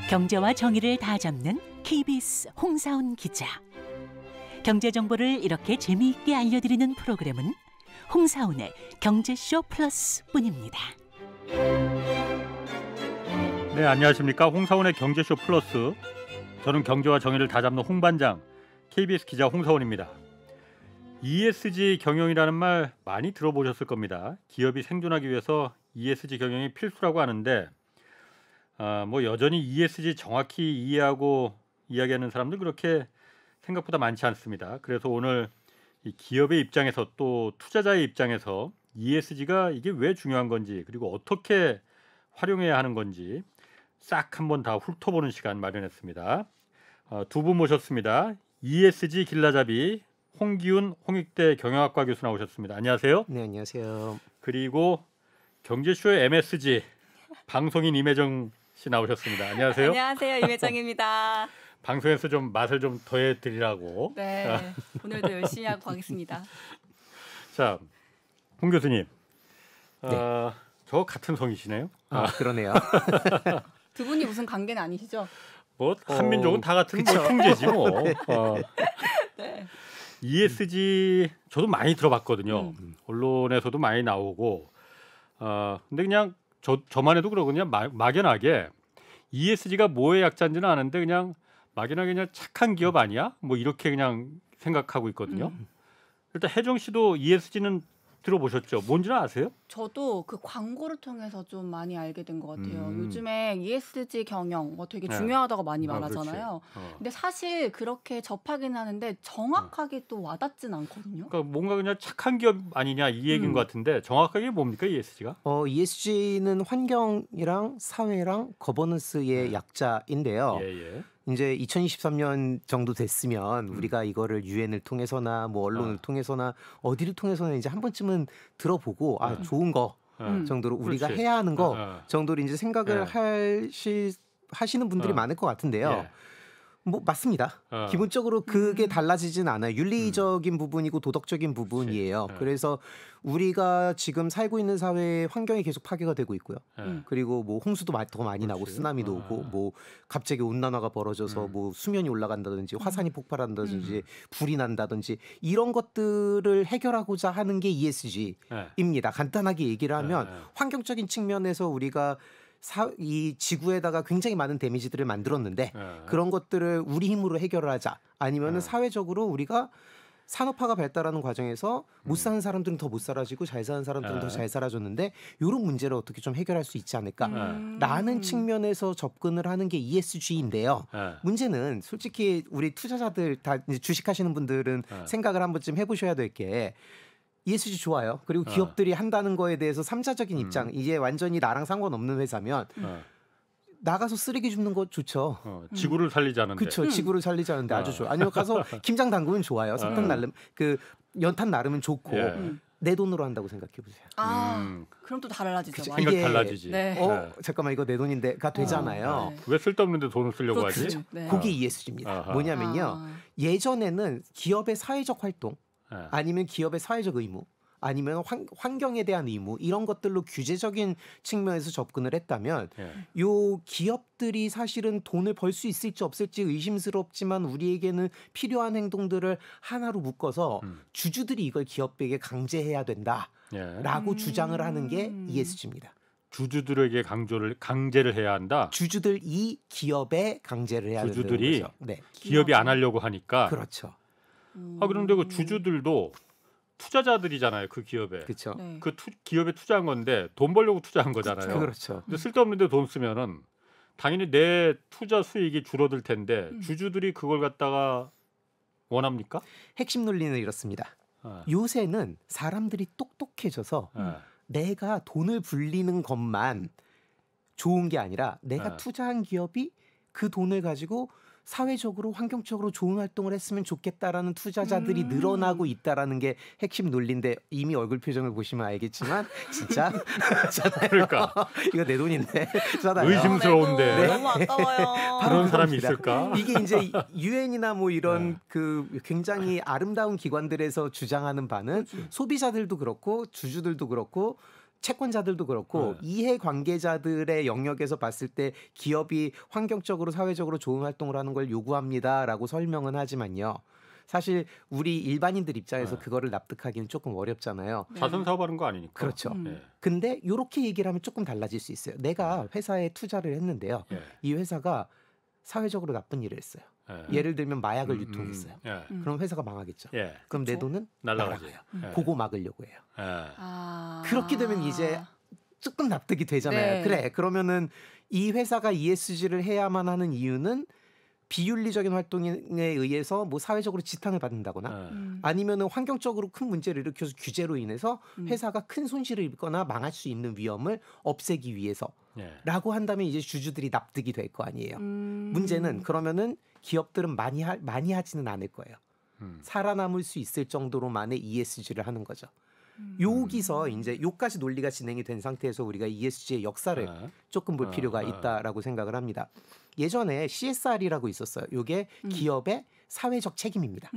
경제와 정의를 다 잡는 KBS 홍사훈 기자. 경제 정보를 이렇게 재미있게 알려드리는 프로그램은 홍사훈의 경제쇼 플러스뿐입니다. 네, 안녕하십니까. 홍사훈의 경제쇼 플러스. 저는 경제와 정의를 다 잡는 홍반장 KBS 기자 홍사훈입니다. ESG 경영이라는 말 많이 들어보셨을 겁니다. 기업이 생존하기 위해서 ESG 경영이 필수라고 하는데 여전히 ESG 정확히 이해하고 이야기하는 사람들 그렇게 생각보다 많지 않습니다. 그래서 오늘 이 기업의 입장에서 또 투자자의 입장에서 ESG가 이게 왜 중요한 건지 그리고 어떻게 활용해야 하는 건지 싹 한번 다 훑어보는 시간 마련했습니다. 두 분 모셨습니다. ESG 길라잡이 홍기훈 홍익대 경영학과 교수 나오셨습니다. 안녕하세요. 네, 안녕하세요. 그리고 경제쇼의 MSG 방송인 임혜정 씨 나오셨습니다. 안녕하세요. 안녕하세요. 임혜정입니다. 방송에서 좀 맛을 좀 더해 드리라고. 네, 오늘도 열심히 하고 가겠습니다. 자, 홍 교수님, 네. 저 같은 성이시네요. 그러네요. 두 분이 무슨 관계는 아니시죠? 뭐 한민족은 다 같은 뭐 형제지 뭐. 네. ESG 저도 많이 들어봤거든요. 언론에서도 많이 나오고. 근데 그냥 저만 해도 그러거든요. 막연하게 ESG가 뭐의 약자인지는 아는데 그냥 막연하게 그냥 착한 기업 아니야? 뭐 이렇게 그냥 생각하고 있거든요. 일단 혜정 씨도 ESG는 들어보셨죠? 뭔지는 아세요? 저도 그 광고를 통해서 좀 많이 알게 된 것 같아요. 요즘에 ESG 경영 뭐 되게 중요하다고 많이 말하잖아요. 근데 사실 그렇게 접하긴 하는데 정확하게 또 와닿진 않거든요. 그러니까 뭔가 그냥 착한 기업 아니냐 이 얘기인 것 같은데 정확하게 뭡니까 ESG가? ESG는 환경이랑 사회랑 거버넌스의 약자인데요. 예. 이제 2023년 정도 됐으면 우리가 이거를 유엔을 통해서나 뭐 언론을 통해서나 어디를 통해서나 이제 한 번쯤은 들어보고 좋은 거 정도로 우리가 그렇지. 해야 하는 거 정도로 이제 생각을 하시는 분들이 많을 것 같은데요. 예. 뭐 맞습니다. 기본적으로 그게 달라지진 않아요. 윤리적인 부분이고 도덕적인 부분이에요. 그래서 우리가 지금 살고 있는 사회의 환경이 계속 파괴가 되고 있고요. 그리고 뭐 홍수도 더 많이 나고 쓰나미도 오고 뭐 갑자기 온난화가 벌어져서 뭐 수면이 올라간다든지 화산이 폭발한다든지 불이 난다든지 이런 것들을 해결하고자 하는 게 ESG입니다. 간단하게 얘기를 하면 환경적인 측면에서 우리가 이 지구에다가 굉장히 많은 데미지들을 만들었는데 그런 것들을 우리 힘으로 해결을 하자. 아니면은 사회적으로 우리가 산업화가 발달하는 과정에서 못 사는 사람들은 더 못 살아지고 잘 사는 사람들은 더 잘 살아졌는데 이런 문제를 어떻게 좀 해결할 수 있지 않을까라는 측면에서 접근을 하는 게 ESG인데요. 문제는 솔직히 우리 투자자들 다 주식하시는 분들은 생각을 한 번쯤 해보셔야 될 게 ESG 좋아요. 그리고 기업들이 한다는 거에 대해서 삼자적인 입장. 이게 완전히 나랑 상관없는 회사면 나가서 쓰레기 줍는 거 좋죠. 지구를 살리자는데. 그렇죠. 지구를 살리자는데 아주 좋아요. 아니면 가서 김장 담그면 좋아요. 석탄 나름 연탄 나르면 좋고 내 돈으로 한다고 생각해 보세요. 그럼 또 달라지죠. 생각 달라지지. 네. 잠깐만 이거 내 돈인데가 되잖아요. 네. 왜 쓸데없는데 돈을 쓰려고 그렇죠. 하지? 네. 그게 ESG입니다. 뭐냐면요. 예전에는 기업의 사회적 활동 아니면 기업의 사회적 의무 아니면 환경에 대한 의무 이런 것들로 규제적인 측면에서 접근을 했다면 요 기업들이 사실은 돈을 벌 수 있을지 없을지 의심스럽지만 우리에게는 필요한 행동들을 하나로 묶어서 주주들이 이걸 기업에게 강제해야 된다라고 주장을 하는 게 ESG입니다. 주주들에게 강제를 해야 한다. 주주들이 기업에 강제를 해야 된다는 주주들이 거죠. 네. 기업이 안 하려고 하니까. 그렇죠. 그런데 그 주주들도 투자자들이잖아요. 그 기업에. 그렇죠. 네. 기업에 투자한 건데 돈 벌려고 투자한 거잖아요. 그렇죠. 근데 쓸데없는데 돈 쓰면은 당연히 내 투자 수익이 줄어들 텐데 주주들이 그걸 갖다가 원합니까? 핵심 논리는 이렇습니다. 요새는 사람들이 똑똑해져서 내가 돈을 불리는 것만 좋은 게 아니라 내가 투자한 기업이 그 돈을 가지고 사회적으로 환경적으로 좋은 활동을 했으면 좋겠다라는 투자자들이 늘어나고 있다라는 게 핵심 논리인데 이미 얼굴 표정을 보시면 알겠지만 진짜 그러니까 이거 내 돈인데 의심스러운데 네. 너무 아까워요. 그런 사람이 있을까? 이게 이제 유엔이나 뭐 이런 그 굉장히 아름다운 기관들에서 주장하는 바는 소비자들도 그렇고 주주들도 그렇고 채권자들도 그렇고 이해 관계자들의 영역에서 봤을 때 기업이 환경적으로 사회적으로 좋은 활동을 하는 걸 요구합니다라고 설명은 하지만요. 사실 우리 일반인들 입장에서 그거를 납득하기는 조금 어렵잖아요. 자선 사업하는 거 아니니까. 그렇죠. 근데 이렇게 얘기를 하면 조금 달라질 수 있어요. 내가 회사에 투자를 했는데요. 이 회사가 사회적으로 나쁜 일을 했어요. 예를 들면 마약을 유통했어요. 그럼 회사가 망하겠죠. 그럼 내 돈은 날아가요. 그거 막으려고 해요. 그렇게 되면 이제 조금 납득이 되잖아요. 그래, 그러면은 이 회사가 ESG를 해야만 하는 이유는 비윤리적인 활동에 의해서 뭐 사회적으로 지탄을 받는다거나 아니면은 환경적으로 큰 문제를 일으켜서 규제로 인해서 회사가 큰 손실을 입거나 망할 수 있는 위험을 없애기 위해서라고 한다면 이제 주주들이 납득이 될 거 아니에요. 문제는 그러면은 기업들은 많이 하지는 않을 거예요. 살아남을 수 있을 정도로만의 ESG를 하는 거죠. 여기서 이제 요까지 논리가 진행이 된 상태에서 우리가 ESG의 역사를 조금 볼 필요가 있다라고 생각을 합니다. 예전에 CSR이라고 있었어요. 이게 기업의 사회적 책임입니다.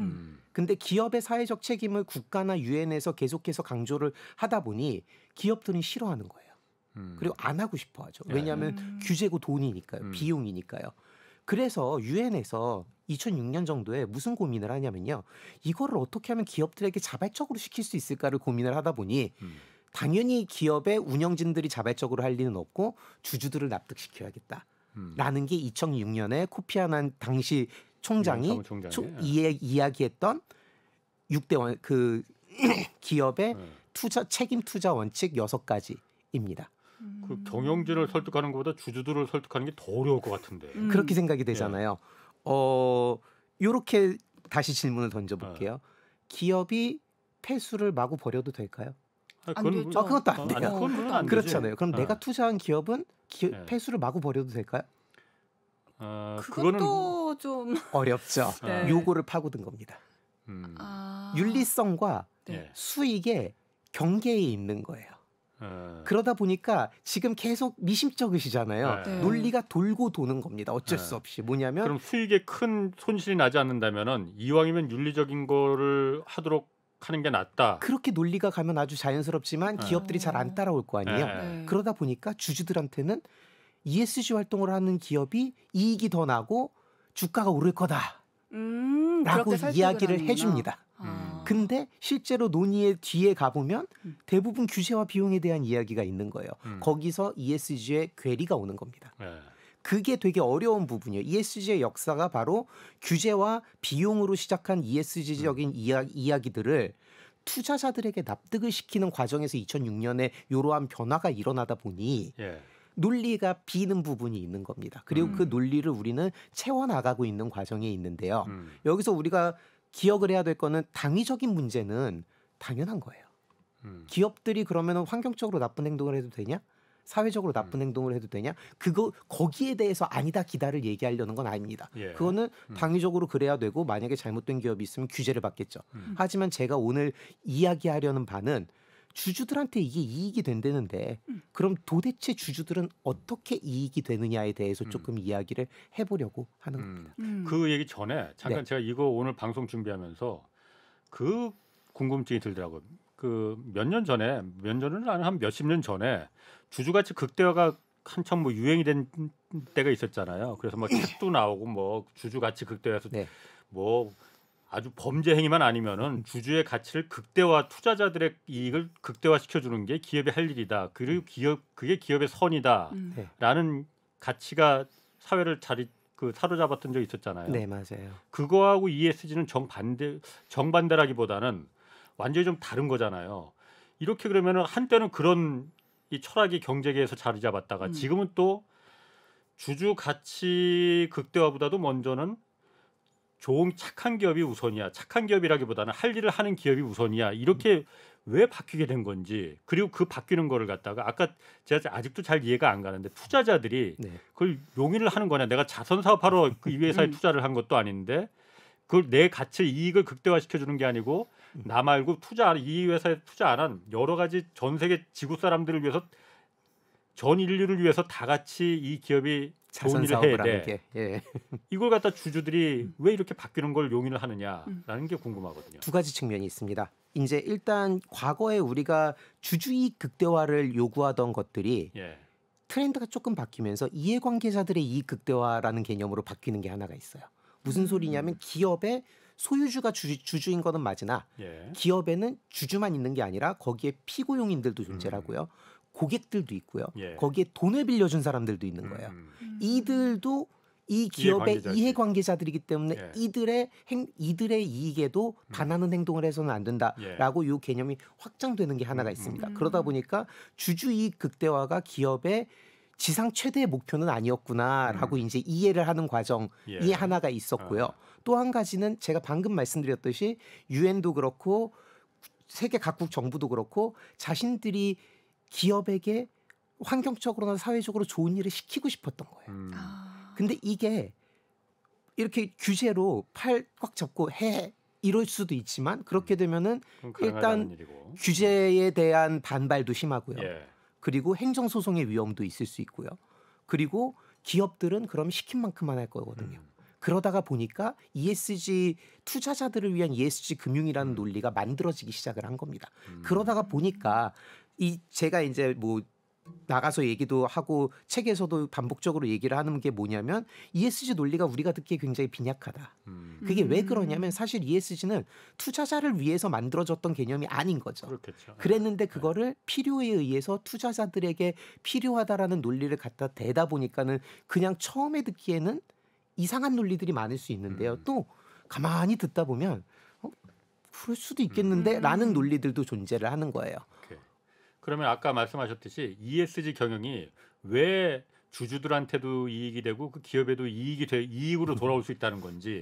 근데 기업의 사회적 책임을 국가나 유엔에서 계속해서 강조를 하다 보니 기업들은 싫어하는 거예요. 그리고 안 하고 싶어 하죠. 왜냐하면 규제고 돈이니까요. 비용이니까요. 그래서 유엔에서 2006년 정도에 무슨 고민을 하냐면요. 이거를 어떻게 하면 기업들에게 자발적으로 시킬 수 있을까를 고민을 하다 보니 당연히 기업의 운영진들이 자발적으로 할 리는 없고 주주들을 납득시켜야겠다. 라는 게 2006년에 코피 아난 당시 총장이 이야기했던 6대 그 기업의 책임 투자 원칙 6가지입니다. 그 경영진을 설득하는 것보다 주주들을 설득하는 게 더 어려울 것 같은데. 그렇게 생각이 되잖아요. 요렇게 다시 질문을 던져볼게요. 기업이 폐수를 마구 버려도 될까요? 그것도 안 돼요. 그건 안 그렇잖아요. 그럼 내가 투자한 기업은 폐수를 마구 버려도 될까요? 그것도 좀 어렵죠. 요거를 파고든 겁니다. 윤리성과 수익의 경계에 있는 거예요. 그러다 보니까 지금 계속 미심쩍으시잖아요. 논리가 돌고 도는 겁니다. 어쩔 수 없이. 뭐냐면 그럼 수익에 큰 손실이 나지 않는다면은 이왕이면 윤리적인 거를 하도록 하는 게 낫다. 그렇게 논리가 가면 아주 자연스럽지만 기업들이 잘 안 따라올 거 아니에요. 그러다 보니까 주주들한테는 ESG 활동을 하는 기업이 이익이 더 나고 주가가 오를 거다. 라고 이야기를 해줍니다. 근데 실제로 논의의 뒤에 가보면 대부분 규제와 비용에 대한 이야기가 있는 거예요. 거기서 ESG의 괴리가 오는 겁니다. 그게 되게 어려운 부분이에요. ESG의 역사가 바로 규제와 비용으로 시작한 ESG적인 이야기들을 투자자들에게 납득을 시키는 과정에서 2006년에 이러한 변화가 일어나다 보니 논리가 비는 부분이 있는 겁니다. 그리고 그 논리를 우리는 채워나가고 있는 과정에 있는데요. 여기서 우리가 기억을 해야 될 거는 당위적인 문제는 당연한 거예요. 기업들이 그러면 환경적으로 나쁜 행동을 해도 되냐? 사회적으로 나쁜 행동을 해도 되냐? 거기에 대해서 아니다 기다를 얘기하려는 건 아닙니다. 그거는 당위적으로 그래야 되고 만약에 잘못된 기업이 있으면 규제를 받겠죠. 하지만 제가 오늘 이야기하려는 바는 주주들한테 이게 이익이 된다는데 그럼 도대체 주주들은 어떻게 이익이 되느냐에 대해서 조금 이야기를 해보려고 하는 겁니다. 그 얘기 전에 잠깐 제가 이거 오늘 방송 준비하면서 그 궁금증이 들더라고요. 그 몇 년 전에 한 몇십 년 전에 주주가치 극대화가 한참 뭐 유행이 된 때가 있었잖아요. 그래서 뭐 책도 나오고 뭐 주주가치 극대화해서 뭐 아주 범죄 행위만 아니면은 주주의 가치를 극대화, 투자자들의 이익을 극대화 시켜주는 게 기업이 할 일이다. 그리고 그게 기업의 선이다라는 가치가 사회를 사로잡았던 적이 있었잖아요. 네, 맞아요. 그거하고 ESG는 정반대라기보다는 완전히 좀 다른 거잖아요. 이렇게 그러면은 한때는 그런 이 철학이 경제계에서 자리 잡았다가 지금은 또 주주 가치 극대화보다도 먼저는 좋은 착한 기업이 우선이야. 착한 기업이라기보다는 할 일을 하는 기업이 우선이야. 이렇게 왜 바뀌게 된 건지. 그리고 그 바뀌는 거를 갖다가 아까 제가 아직도 잘 이해가 안 가는데 투자자들이 그걸 용인을 하는 거냐. 내가 자선 사업하러 이 회사에 투자를 한 것도 아닌데 그걸 내 가치 이익을 극대화시켜 주는 게 아니고 나 말고 이 회사에 투자 안 한 여러 가지 전 세계 지구 사람들을 위해서 전 인류를 위해서 다 같이 이 기업이 좋은 일을 해야 돼. 이걸 갖다 주주들이 왜 이렇게 바뀌는 걸 용인을 하느냐라는 게 궁금하거든요. 두 가지 측면이 있습니다. 이제 일단 과거에 우리가 주주이익 극대화를 요구하던 것들이 트렌드가 조금 바뀌면서 이해관계자들의 이익 극대화라는 개념으로 바뀌는 게 하나가 있어요. 무슨 소리냐면 기업의 소유주가 주주인 거는 맞으나 기업에는 주주만 있는 게 아니라 거기에 피고용인들도 존재하고요. 고객들도 있고요. 거기에 돈을 빌려준 사람들도 있는 거예요. 이들도 이 기업의 이해관계자들이기 때문에 이들의 이익에도 반하는 행동을 해서는 안 된다라고 이 개념이 확장되는 게 하나가 있습니다. 그러다 보니까 주주이익 극대화가 기업의 지상 최대의 목표는 아니었구나라고 이제 이해를 하는 과정이 하나가 있었고요. 또 한 가지는 제가 방금 말씀드렸듯이 유엔도 그렇고 세계 각국 정부도 그렇고 자신들이 기업에게 환경적으로나 사회적으로 좋은 일을 시키고 싶었던 거예요. 근데 이게 이렇게 규제로 팔 꽉 잡고 해 이럴 수도 있지만 그렇게 되면은 일단 규제에 대한 반발도 심하고요. 그리고 행정소송의 위험도 있을 수 있고요. 그리고 기업들은 그럼 시킨 만큼만 할 거거든요. 그러다가 보니까 ESG 투자자들을 위한 ESG 금융이라는 논리가 만들어지기 시작을 한 겁니다. 그러다가 보니까 제가 이제 뭐 나가서 얘기도 하고 책에서도 반복적으로 얘기를 하는 게 뭐냐면 ESG 논리가 우리가 듣기에 굉장히 빈약하다. 그게 왜 그러냐면 사실 ESG는 투자자를 위해서 만들어졌던 개념이 아닌 거죠. 그렇겠죠. 그랬는데 그거를 필요에 의해서 투자자들에게 필요하다라는 논리를 갖다 대다 보니까는 그냥 처음에 듣기에는 이상한 논리들이 많을 수 있는데요. 또 가만히 듣다 보면 그럴 수도 있겠는데 라는 논리들도 존재를 하는 거예요. 그러면 아까 말씀하셨듯이 ESG 경영이 왜 주주들한테도 이익이 되고 그 기업에도 이익으로 돌아올 수 있다는 건지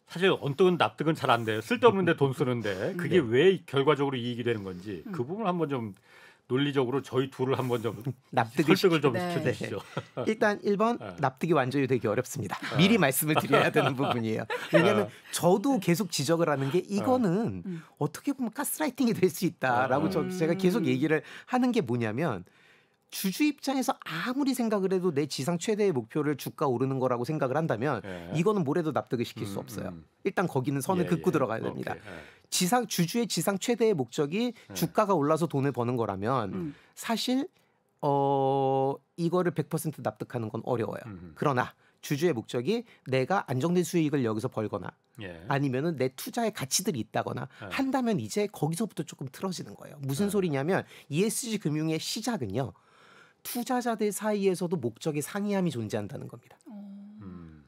사실 언뜻은 납득은 잘 안 돼요. 쓸데없는데 돈 쓰는데 그게 왜 결과적으로 이익이 되는 건지 그 부분 한번 좀 논리적으로 저희 둘을 한번 좀 설득을 좀 시켜주시죠. 일단 1번 납득이 완전히 되기 어렵습니다. 미리 말씀을 드려야 되는 부분이에요. 왜냐하면 저도 계속 지적을 하는 게 이거는 어떻게 보면 가스라이팅이 될 수 있다라고 제가 계속 얘기를 하는 게 뭐냐면 주주 입장에서 아무리 생각을 해도 내 지상 최대의 목표를 주가 오르는 거라고 생각을 한다면 이거는 뭐래도 납득을 시킬 수 없어요. 일단 거기는 선을 긋고 들어가야 됩니다. 주주의 지상 최대의 목적이 주가가 올라서 돈을 버는 거라면 사실 이거를 100% 납득하는 건 어려워요. 그러나 주주의 목적이 내가 안정된 수익을 여기서 벌거나 아니면은 내 투자의 가치들이 있다거나 한다면 이제 거기서부터 조금 틀어지는 거예요. 무슨 소리냐면 ESG 금융의 시작은요. 투자자들 사이에서도 목적의 상이함이 존재한다는 겁니다.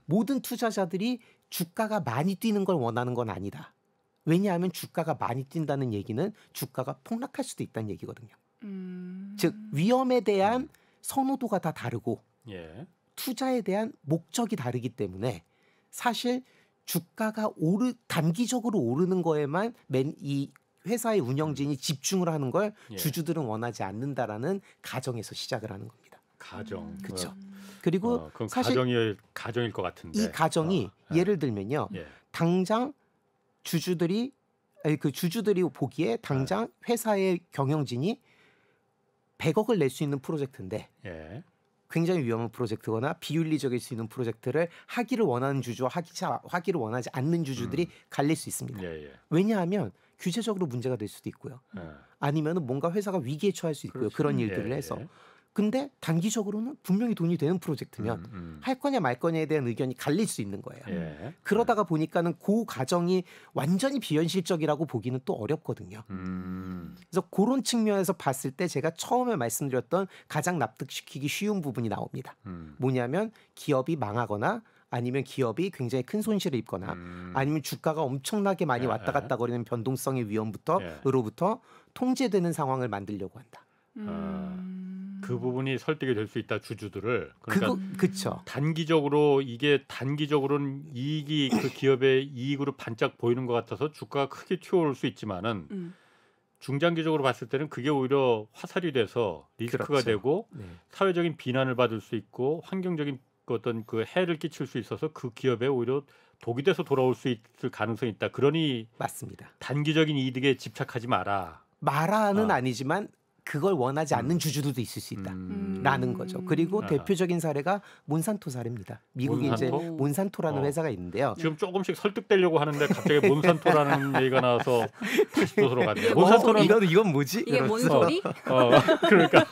모든 투자자들이 주가가 많이 뛰는 걸 원하는 건 아니다. 왜냐하면 주가가 많이 뛴다는 얘기는 주가가 폭락할 수도 있다는 얘기거든요. 즉 위험에 대한 선호도가 다 다르고 투자에 대한 목적이 다르기 때문에 사실 주가가 단기적으로 오르는 거에만 이 회사의 운영진이 집중을 하는 걸 주주들은 원하지 않는다라는 가정에서 시작을 하는 겁니다. 가정. 그렇죠. 그리고 사실 가정일 것 같은데 이 가정이 예를 들면요. 당장 주주들이 보기에 당장 회사의 경영진이 100억을 낼 수 있는 프로젝트인데 굉장히 위험한 프로젝트거나 비윤리적일 수 있는 프로젝트를 하기를 원하는 주주와 하기를 원하지 않는 주주들이 갈릴 수 있습니다. 왜냐하면 규제적으로 문제가 될 수도 있고요. 아니면은 뭔가 회사가 위기에 처할 수 있고요. 그런 일들을 해서. 근데 단기적으로는 분명히 돈이 되는 프로젝트면 할 거냐 말 거냐에 대한 의견이 갈릴 수 있는 거예요. 그러다가 보니까는 그 과정이 완전히 비현실적이라고 보기는 또 어렵거든요. 그래서 그런 측면에서 봤을 때 제가 처음에 말씀드렸던 가장 납득시키기 쉬운 부분이 나옵니다. 뭐냐면 기업이 망하거나 아니면 기업이 굉장히 큰 손실을 입거나 아니면 주가가 엄청나게 많이 왔다 갔다 거리는 변동성의 위험으로부터 통제되는 상황을 만들려고 한다. 그 부분이 설득이 될 수 있다 주주들을. 그러니까 그렇죠. 단기적으로는 이익이 그 기업의 이익으로 반짝 보이는 것 같아서 주가가 크게 튀어오를 수 있지만은 중장기적으로 봤을 때는 그게 오히려 화살이 돼서 리스크가 되고 사회적인 비난을 받을 수 있고 환경적인 어떤 그 해를 끼칠 수 있어서 그 기업에 오히려 독이 돼서 돌아올 수 있을 가능성이 있다. 그러니 맞습니다. 단기적인 이득에 집착하지 마라. 마라는 아니지만 그걸 원하지 않는 주주들도 있을 수 있다라는 거죠. 그리고 대표적인 사례가 몬산토 사례입니다. 미국에 이제 몬산토라는 회사가 있는데요. 지금 조금씩 설득되려고 하는데 갑자기 몬산토라는 얘기가 나와서 다시 또 들어갔네요. 몬산토는 이건 뭐지? 이게 뭔 소리? 그러니까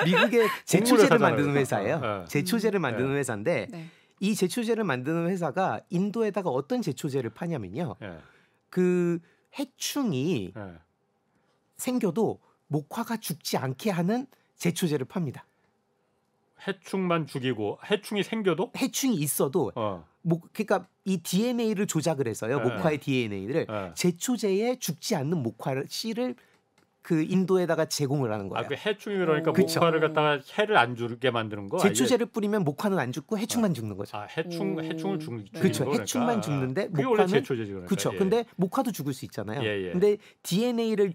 미국의 제초제를 만드는 회사예요. 제초제를 만드는 회사인데 이 제초제를 만드는 회사가 인도에다가 어떤 제초제를 파냐면요. 그 해충이 생겨도 목화가 죽지 않게 하는 제초제를 팝니다. 해충만 죽이고 해충이 생겨도 해충이 있어도 그러니까 이 DNA를 조작을 해서요. 목화의 DNA를 제초제에 죽지 않는 목화 씨를 그 인도에다가 제공을 하는 거예요. 그 해충이 그러니까 목화를 갖다가 해를 안 주게 만드는 거. 제초제를 뿌리면 목화는 안 죽고 해충만 죽는 거죠. 해충을 죽는 그렇죠. 거니까. 해충만 죽는데 그게 원래 제초제죠. 그러니까. 그렇죠. 근데 목화도 죽을 수 있잖아요. 근데 DNA를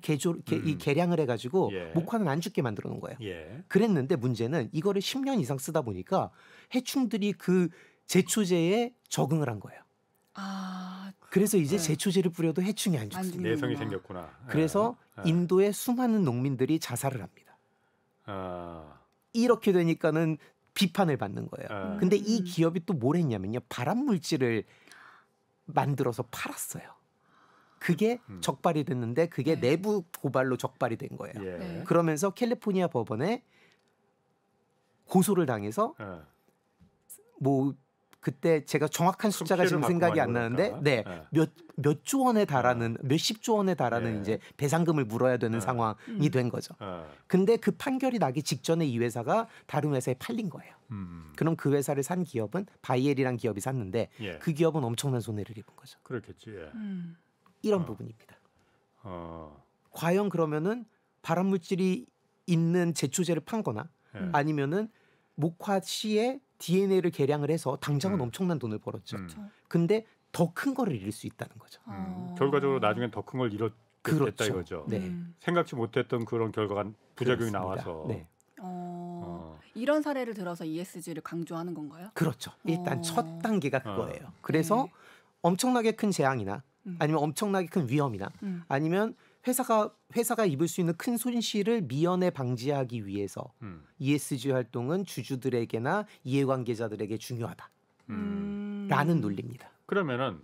개량을 해가지고 목화는 안 죽게 만들어 놓은 거예요. 그랬는데 문제는 이거를 10년 이상 쓰다 보니까 해충들이 그 제초제에 적응을 한 거예요. 그래서 이제 제초제를 뿌려도 해충이 안 죽습니다. 내성이 생겼구나. 그래서 인도의 수많은 농민들이 자살을 합니다. 이렇게 되니까는 비판을 받는 거예요. 근데 이 기업이 또 뭘 했냐면요. 발암 물질을 만들어서 팔았어요. 그게 적발이 됐는데 그게 내부 고발로 적발이 된 거예요. 그러면서 캘리포니아 법원에 고소를 당해서 뭐 그때 제가 정확한 숫자가 지금 생각이 안 나는데 몇조 원에 달하는 몇십조 원에 달하는 이제 배상금을 물어야 되는 상황이 된 거죠. 근데 그 판결이 나기 직전에 이 회사가 다른 회사에 팔린 거예요. 그럼 그 회사를 산 기업은 바이엘이란 기업이 샀는데 그 기업은 엄청난 손해를 입은 거죠. 그렇겠지. 이런 부분입니다. 과연 그러면은 발암 물질이 있는 제초제를 판거나 아니면은 목화 씨의 DNA를 개량을 해서 당장은 엄청난 돈을 벌었죠. 근데 더 큰 거를 잃을 수 있다는 거죠. 결과적으로 나중엔 더 큰 걸 잃었겠다 그렇죠. 이거죠. 네. 생각지 못했던 그런 결과가 부작용이 나와서. 네. 이런 사례를 들어서 ESG를 강조하는 건가요? 그렇죠. 일단 첫 단계가 그거예요. 그래서 엄청나게 큰 재앙이나 아니면 엄청나게 큰 위험이나 아니면 회사가 입을 수 있는 큰 손실을 미연에 방지하기 위해서 ESG 활동은 주주들에게나 이해관계자들에게 중요하다라는 논리입니다. 그러면은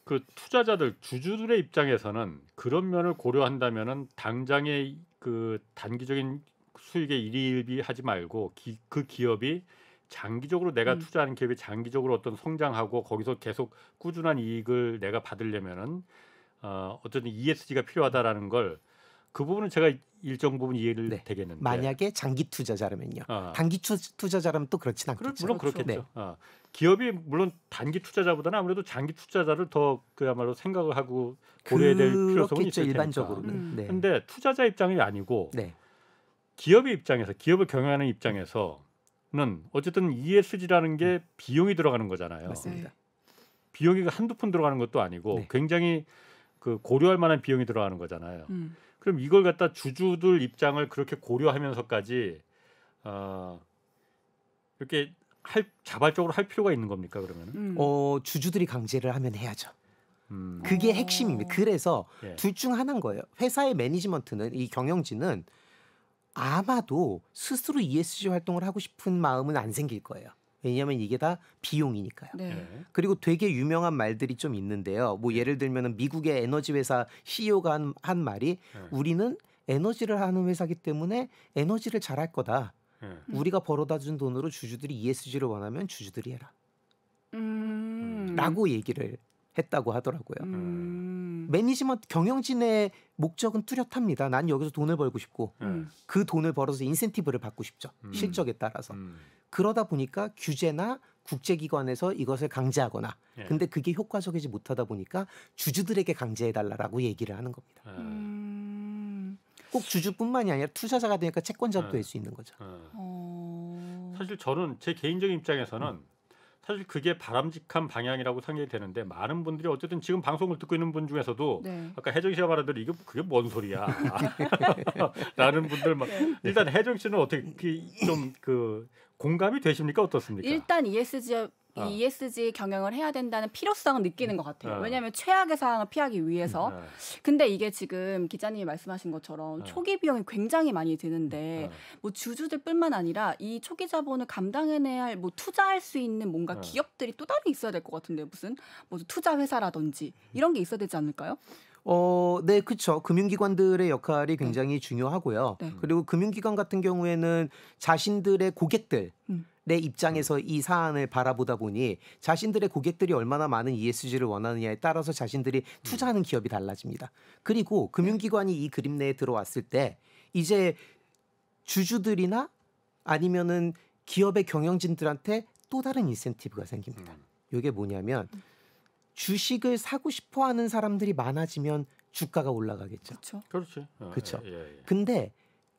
그 투자자들 주주들의 입장에서는 그런 면을 고려한다면은 당장의 그 단기적인 수익에 일희일비하지 말고 그 기업이 장기적으로 내가 투자하는 기업이 장기적으로 어떤 성장하고 거기서 계속 꾸준한 이익을 내가 받으려면은 어쨌든 ESG가 필요하다라는 걸 그 부분은 제가 일정 부분 이해를 되겠는데 만약에 장기 투자자라면요. 단기 투자자라면 또 그렇진 않겠죠. 물론 그렇겠죠. 기업이 물론 단기 투자자보다는 아무래도 장기 투자자를 더 그야말로 생각을 하고 고려해야 될 필요성은 있을 일반적으로는. 그런데 투자자 입장이 아니고 기업의 입장에서 기업을 경영하는 입장에서는 어쨌든 ESG라는 게 비용이 들어가는 거잖아요. 맞습니다. 비용이 한두 푼 들어가는 것도 아니고 굉장히 그 고려할 만한 비용이 들어가는 거잖아요. 그럼 이걸 갖다 주주들 입장을 그렇게 고려하면서까지 이렇게 자발적으로 할 필요가 있는 겁니까 그러면은? 주주들이 강제를 하면 해야죠. 그게 핵심입니다. 그래서 둘 중 하나인 거예요. 회사의 매니지먼트는 이 경영진은 아마도 스스로 ESG 활동을 하고 싶은 마음은 안 생길 거예요. 왜냐하면 이게 다 비용이니까요. 그리고 되게 유명한 말들이 좀 있는데요. 뭐 예를 들면은 미국의 에너지 회사 CEO가 한 말이 우리는 에너지를 하는 회사기 때문에 에너지를 잘할 거다. 우리가 벌어다 준 돈으로 주주들이 ESG를 원하면 주주들이 해라. 라고 얘기를 했다고 하더라고요. 매니지먼트 경영진의 목적은 뚜렷합니다. 난 여기서 돈을 벌고 싶고 그 돈을 벌어서 인센티브를 받고 싶죠. 실적에 따라서. 그러다 보니까 규제나 국제기관에서 이것을 강제하거나 근데 그게 효과적이지 못하다 보니까 주주들에게 강제해달라고 얘기를 하는 겁니다. 꼭 주주뿐만이 아니라 투자자가 되니까 채권자도 될 수 있는 거죠. 사실 저는 제 개인적인 입장에서는 사실 그게 바람직한 방향이라고 생각이 되는데 많은 분들이 어쨌든 지금 방송을 듣고 있는 분 중에서도 아까 혜정 씨가 말한 대로 이게 그게 뭔 소리야 라는 분들 막 일단 혜정 씨는 어떻게 좀 그 공감이 되십니까 어떻습니까? 일단 ESG 이 ESG 경영을 해야 된다는 필요성을 느끼는 것 같아요. 왜냐하면 최악의 상황을 피하기 위해서. 근데 이게 지금 기자님이 말씀하신 것처럼 초기 비용이 굉장히 많이 드는데 뭐 주주들뿐만 아니라 이 초기 자본을 감당해내야 할 뭐 투자할 수 있는 뭔가 기업들이 또 다른 게 있어야 될 것 같은데 무슨 뭐 투자 회사라든지 이런 게 있어야 되지 않을까요? 네, 그렇죠. 금융기관들의 역할이 굉장히 중요하고요. 그리고 금융기관 같은 경우에는 자신들의 고객들 내 입장에서 이 사안을 바라보다 보니 자신들의 고객들이 얼마나 많은 ESG를 원하느냐에 따라서 자신들이 투자하는 기업이 달라집니다. 그리고 금융기관이 이 그림 내에 들어왔을 때 이제 주주들이나 아니면은 기업의 경영진들한테 또 다른 인센티브가 생깁니다. 이게 뭐냐면 주식을 사고 싶어하는 사람들이 많아지면 주가가 올라가겠죠. 그렇지. 그렇죠. 근데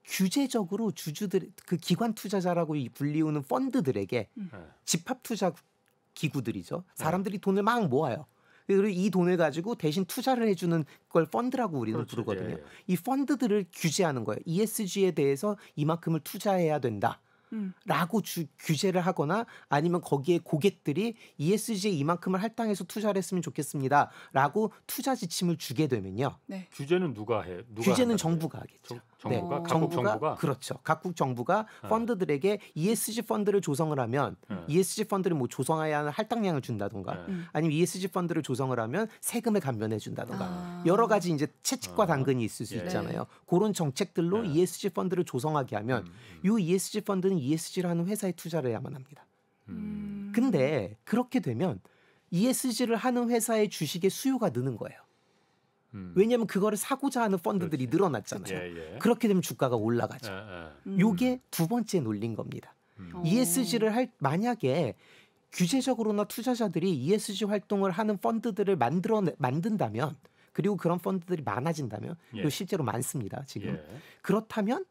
규제적으로 주주들 그 기관 투자자라고 불리우는 펀드들에게 집합 투자 기구들이죠. 사람들이 돈을 막 모아요. 그리고 이 돈을 가지고 대신 투자를 해주는 걸 펀드라고 우리는 그렇지. 부르거든요. 이 펀드들을 규제하는 거예요. ESG에 대해서 이만큼을 투자해야 된다. 라고 규제를 하거나 아니면 거기에 고객들이 ESG에 이만큼을 할당해서 투자를 했으면 좋겠습니다. 라고 투자 지침을 주게 되면요. 규제는 누가 해? 규제는 정부가 하겠죠. 정부가? 각국 정부가? 그렇죠. 각국 정부가 펀드들에게 ESG 펀드를 조성을 하면 ESG 펀드를 뭐 조성해야 하는 할당량을 준다던가 아니면 ESG 펀드를 조성을 하면 세금을 감면해 준다던가 여러 가지 이제 채찍과 당근이 있을 수 있잖아요. 그런 정책들로 ESG 펀드를 조성하게 하면 이 ESG 펀드는 ESG를 하는 회사에 투자를 해야만 합니다. 근데 그렇게 되면 ESG를 하는 회사의 주식의 수요가 느는 거예요. 왜냐하면 그거를 사고자 하는 펀드들이 늘어났잖아요. 그렇게 되면 주가가 올라가죠. 요게 두 번째 논리인 겁니다. ESG를 만약에 규제적으로나 투자자들이 ESG 활동을 하는 펀드들을 만든다면 그리고 그런 펀드들이 많아진다면 이거 실제로 많습니다. 지금. 그렇다면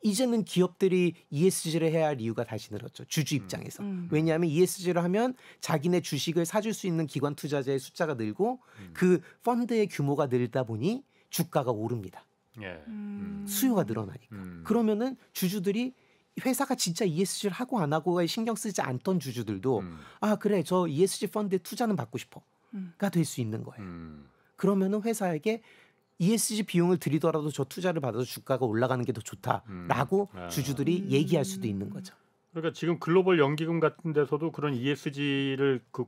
이제는 기업들이 ESG를 해야 할 이유가 다시 늘었죠. 주주 입장에서. 왜냐하면 ESG를 하면 자기네 주식을 사줄 수 있는 기관 투자자의 숫자가 늘고 그 펀드의 규모가 늘다 보니 주가가 오릅니다. 수요가 늘어나니까. 그러면은 주주들이 회사가 진짜 ESG를 하고 안 하고에 신경 쓰지 않던 주주들도 아 그래 저 ESG 펀드에 투자는 받고 싶어가 될 수 있는 거예요. 그러면은 회사에게 ESG 비용을 들이더라도 저 투자를 받아서 주가가 올라가는 게 더 좋다라고 주주들이 얘기할 수도 있는 거죠. 그러니까 지금 글로벌 연기금 같은 데서도 그런 ESG를 그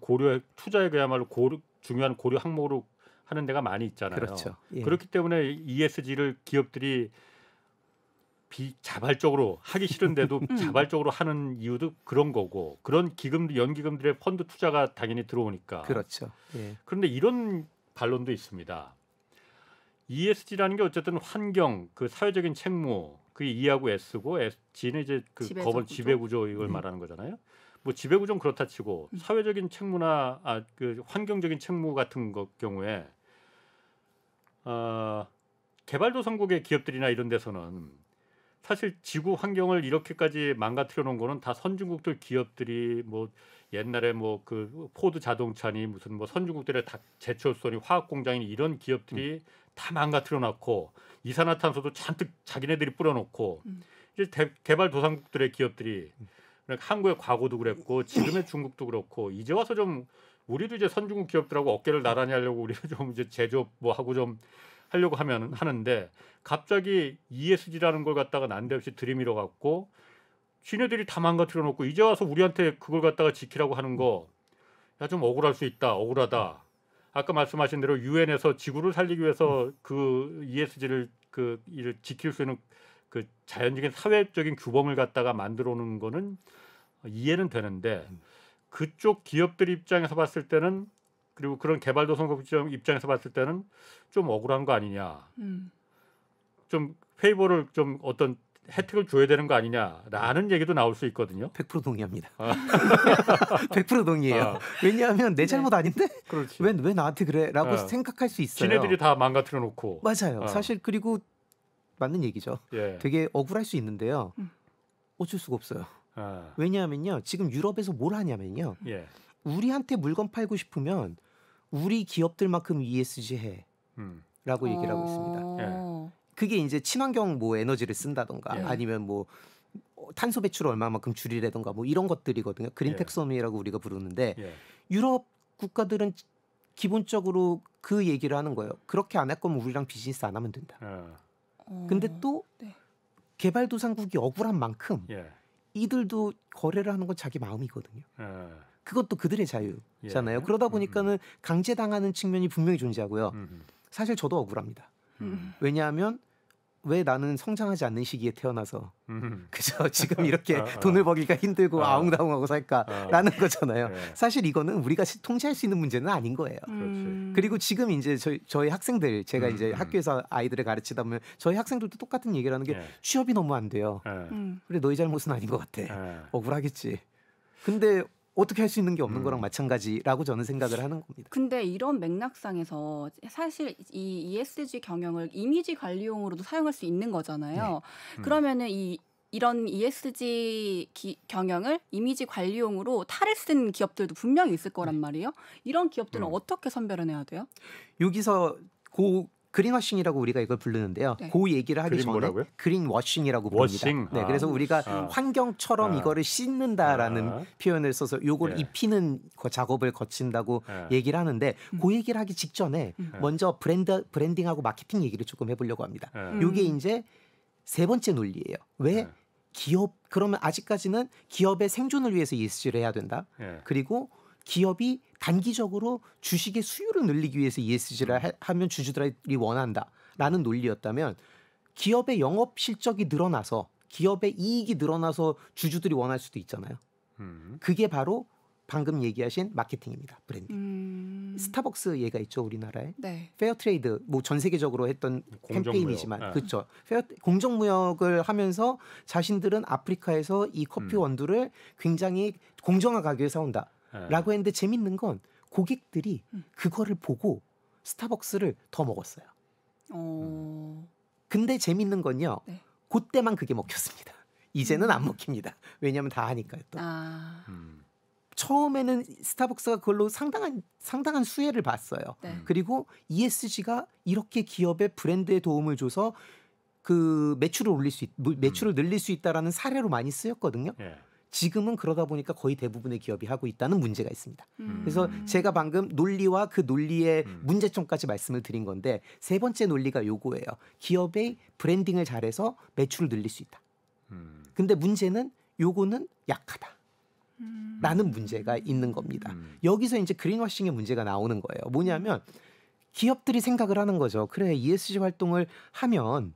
투자에 그야말로 중요한 고려 항목으로 하는 데가 많이 있잖아요. 그렇죠. 그렇기 때문에 ESG를 기업들이 비자발적으로 하기 싫은데도 자발적으로 하는 이유도 그런 거고 그런 연기금들의 펀드 투자가 당연히 들어오니까. 그렇죠. 그런데 이런 반론도 있습니다. ESG라는 게 어쨌든 환경, 그 사회적인 책무, 그 E하고 S고 G는 이제 그 지배구조 이걸 말하는 거잖아요. 뭐 지배구조는 그렇다 치고 사회적인 책무나 그 환경적인 책무 같은 경우에 개발도상국의 기업들이나 이런 데서는 사실 지구 환경을 이렇게까지 망가뜨려 놓은 거는 다 선진국들 기업들이 뭐 옛날에 뭐 그 포드 자동차니 무슨 뭐 선진국들의 다 제철소니 화학 공장이니 이런 기업들이 다 망가뜨려 놨고 이산화탄소도 잔뜩 자기네들이 뿌려놓고 이제 개발도상국들의 기업들이 한국의 과거도 그랬고 지금의 중국도 그렇고 이제 와서 좀 우리도 이제 선진국 기업들하고 어깨를 나란히 하려고 우리가 좀 이제 제조업 뭐 하고 좀 하려고 하는데 갑자기 ESG라는 걸 갖다가 난데없이 들이밀어 갖고 지네들이 다 망가뜨려 놓고 이제 와서 우리한테 그걸 갖다가 지키라고 하는 거 야 좀 억울할 수 있다. 억울하다. 아까 말씀하신 대로 유엔에서 지구를 살리기 위해서 그 ESG를 이를 지킬 수 있는 그 자연적인 사회적인 규범을 갖다가 만들어 놓는 거는 이해는 되는데 그쪽 기업들 입장에서 봤을 때는 그리고 그런 개발도상국 입장에서 봤을 때는 좀 억울한 거 아니냐. 좀 페이버를 좀 어떤 혜택을 줘야 되는 거 아니냐라는 얘기도 나올 수 있거든요. 100% 동의합니다. 100% 동의해요. 왜냐하면 내 잘못 아닌데? 왜 나한테 그래?라고 생각할 수 있어요. 지네들이 다 망가뜨려 놓고. 맞아요. 사실 그리고 맞는 얘기죠. 되게 억울할 수 있는데요. 어쩔 수가 없어요. 왜냐하면요. 지금 유럽에서 뭘 하냐면요. 우리한테 물건 팔고 싶으면 우리 기업들만큼 ESG 해라고 얘기를 하고 있습니다. 그게 이제 친환경 뭐 에너지를 쓴다던가 아니면 뭐 탄소 배출을 얼마만큼 줄이라든가 뭐 이런 것들이거든요. 그린 예. 텍소노미라고 우리가 부르는데 예. 유럽 국가들은 기본적으로 그 얘기를 하는 거예요. 그렇게 안 할 거면 우리랑 비즈니스 안 하면 된다. 근데 또 네. 개발도상국이 억울한 만큼 예. 이들도 거래를 하는 건 자기 마음이거든요. 예. 그것도 그들의 자유잖아요. 예. 그러다 보니까는 강제당하는 측면이 분명히 존재하고요. 사실 저도 억울합니다. 왜냐하면 왜 나는 성장하지 않는 시기에 태어나서 그죠? 지금 이렇게 돈을 벌기가 힘들고 아웅다웅하고 살까라는 거잖아요. 예. 사실 이거는 우리가 통제할 수 있는 문제는 아닌 거예요. 그렇지. 그리고 지금 이제 저희 학생들 제가 이제 학교에서 아이들을 가르치다 보면 저희 학생들도 똑같은 얘기를 하는 게 예. 취업이 너무 안 돼요. 예. 그래 너희 잘못은 아닌 것 같아. 예. 억울하겠지. 근데 어떻게 할 수 있는 게 없는 거랑 마찬가지라고 저는 생각을 하는 겁니다. 근데 이런 맥락상에서 사실 이 ESG 경영을 이미지 관리용으로도 사용할 수 있는 거잖아요. 그러면은 이런 ESG 경영을 이미지 관리용으로 탈을 쓴 기업들도 분명히 있을 거란 말이에요. 이런 기업들은 어떻게 선별해내야 돼요? 여기서 그린워싱이라고 우리가 이걸 부르는데요. 네. 그 얘기를 하기 그린 전에 뭐라고요? 그린워싱이라고 워싱? 부릅니다. 네, 그래서 우리가 환경처럼 이거를 씻는다라는 표현을 써서 요걸 예. 입히는 작업을 거친다고 예. 얘기를 하는데 그 얘기를 하기 직전에 먼저 브랜딩하고 마케팅 얘기를 조금 해보려고 합니다. 요게 이제 세 번째 논리예요. 왜 기업 그러면 아직까지는 기업의 생존을 위해서 ESG를 해야 된다. 예. 그리고 기업이 단기적으로 주식의 수요를 늘리기 위해서 ESG를 하면 주주들이 원한다라는 논리였다면 기업의 영업 실적이 늘어나서 기업의 이익이 늘어나서 주주들이 원할 수도 있잖아요. 그게 바로 방금 얘기하신 마케팅입니다. 브랜딩. 스타벅스 얘가 있죠, 우리나라에. 네. 페어트레이드 뭐 전 세계적으로 했던 공정무역. 캠페인이지만 그렇죠. 공정무역을 하면서 자신들은 아프리카에서 이 커피 원두를 굉장히 공정한 가격에 사온다. 라고 했는데 재밌는 건 고객들이 그거를 보고 스타벅스를 더 먹었어요. 근데 재밌는 건요. 네. 그때만 그게 먹혔습니다. 이제는 안 먹힙니다. 왜냐하면 다 하니까요. 또. 처음에는 스타벅스가 그걸로 상당한 수혜를 봤어요. 네. 그리고 ESG가 이렇게 기업의 브랜드에 도움을 줘서 그 매출을 늘릴 수 있다라는 사례로 많이 쓰였거든요. 예. 지금은 그러다 보니까 거의 대부분의 기업이 하고 있다는 문제가 있습니다. 그래서 제가 방금 논리와 그 논리의 문제점까지 말씀을 드린 건데 세 번째 논리가 요거예요. 기업의 브랜딩을 잘해서 매출을 늘릴 수 있다. 근데 문제는 요거는 약하다. 라는 문제가 있는 겁니다. 여기서 이제 그린워싱의 문제가 나오는 거예요. 뭐냐면 기업들이 생각을 하는 거죠. 그래 ESG 활동을 하면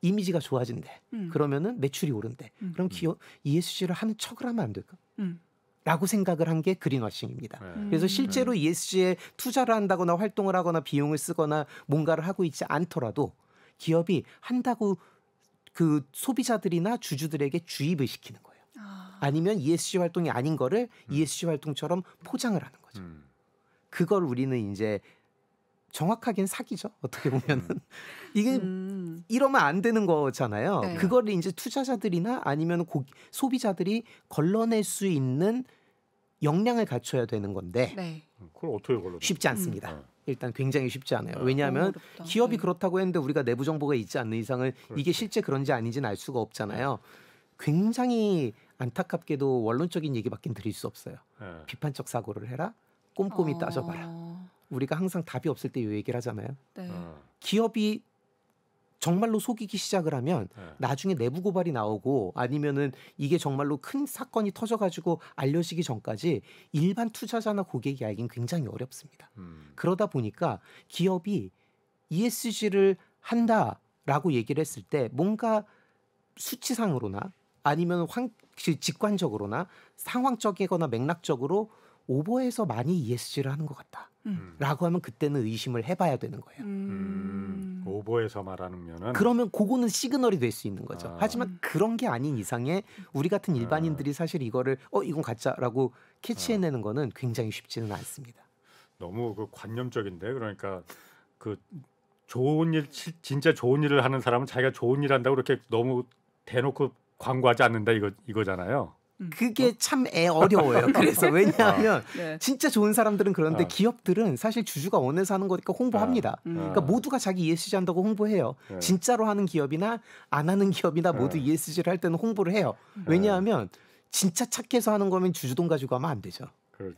이미지가 좋아진대. 그러면은 매출이 오른대. 그럼 기업 ESG를 하는 척을 하면 안 될까? 라고 생각을 한 게 그린워싱입니다. 그래서 실제로 ESG에 투자를 한다거나 활동을 하거나 비용을 쓰거나 뭔가를 하고 있지 않더라도 기업이 한다고 그 소비자들이나 주주들에게 주입을 시키는 거예요. 아니면 ESG 활동이 아닌 거를 ESG 활동처럼 포장을 하는 거죠. 그걸 우리는 이제 정확하게는 사기죠. 어떻게 보면은 이게 이러면 안 되는 거잖아요. 네. 그거를 이제 투자자들이나 아니면 소비자들이 걸러낼 수 있는 역량을 갖춰야 되는 건데 네. 그걸 어떻게 걸러? 쉽지 않습니다. 일단 굉장히 쉽지 않아요. 왜냐하면 어렵다. 기업이 네. 그렇다고 했는데 우리가 내부 정보가 있지 않는 이상은 이게 실제 그런지 아닌지는 알 수가 없잖아요. 굉장히 안타깝게도 원론적인 얘기밖에 드릴 수 없어요. 예. 비판적 사고를 해라. 꼼꼼히 따져봐라. 우리가 항상 답이 없을 때 이 얘기를 하잖아요. 네. 기업이 정말로 속이기 시작을 하면 나중에 내부 고발이 나오고 아니면은 이게 정말로 큰 사건이 터져가지고 알려지기 전까지 일반 투자자나 고객이 알긴 굉장히 어렵습니다. 그러다 보니까 기업이 ESG를 한다라고 얘기를 했을 때 뭔가 수치상으로나 아니면 직관적으로나 상황적이거나 맥락적으로 오버해서 많이 ESG를 하는 것 같다. 라고 하면 그때는 의심을 해봐야 되는 거예요. 오버해서 말하면은 그러면 그거는 시그널이 될 수 있는 거죠. 하지만 그런 게 아닌 이상에 우리 같은 일반인들이 사실 이거를 이건 가짜라고 캐치해내는 거는 굉장히 쉽지는 않습니다. 너무 그 관념적인데 그러니까 그 좋은 일 진짜 좋은 일을 하는 사람은 자기가 좋은 일 한다고 그렇게 너무 대놓고 광고하지 않는다 이거잖아요. 그게 참 어려워요. 그래서 왜냐하면 네. 진짜 좋은 사람들은 그런데 기업들은 사실 주주가 원해서 하는 거니까 홍보합니다. 그러니까 모두가 자기 ESG 한다고 홍보해요. 진짜로 하는 기업이나 안 하는 기업이나 모두 ESG를 할 때는 홍보를 해요. 왜냐하면 진짜 착해서 하는 거면 주주돈 가지고 하면 안 되죠. 그렇지.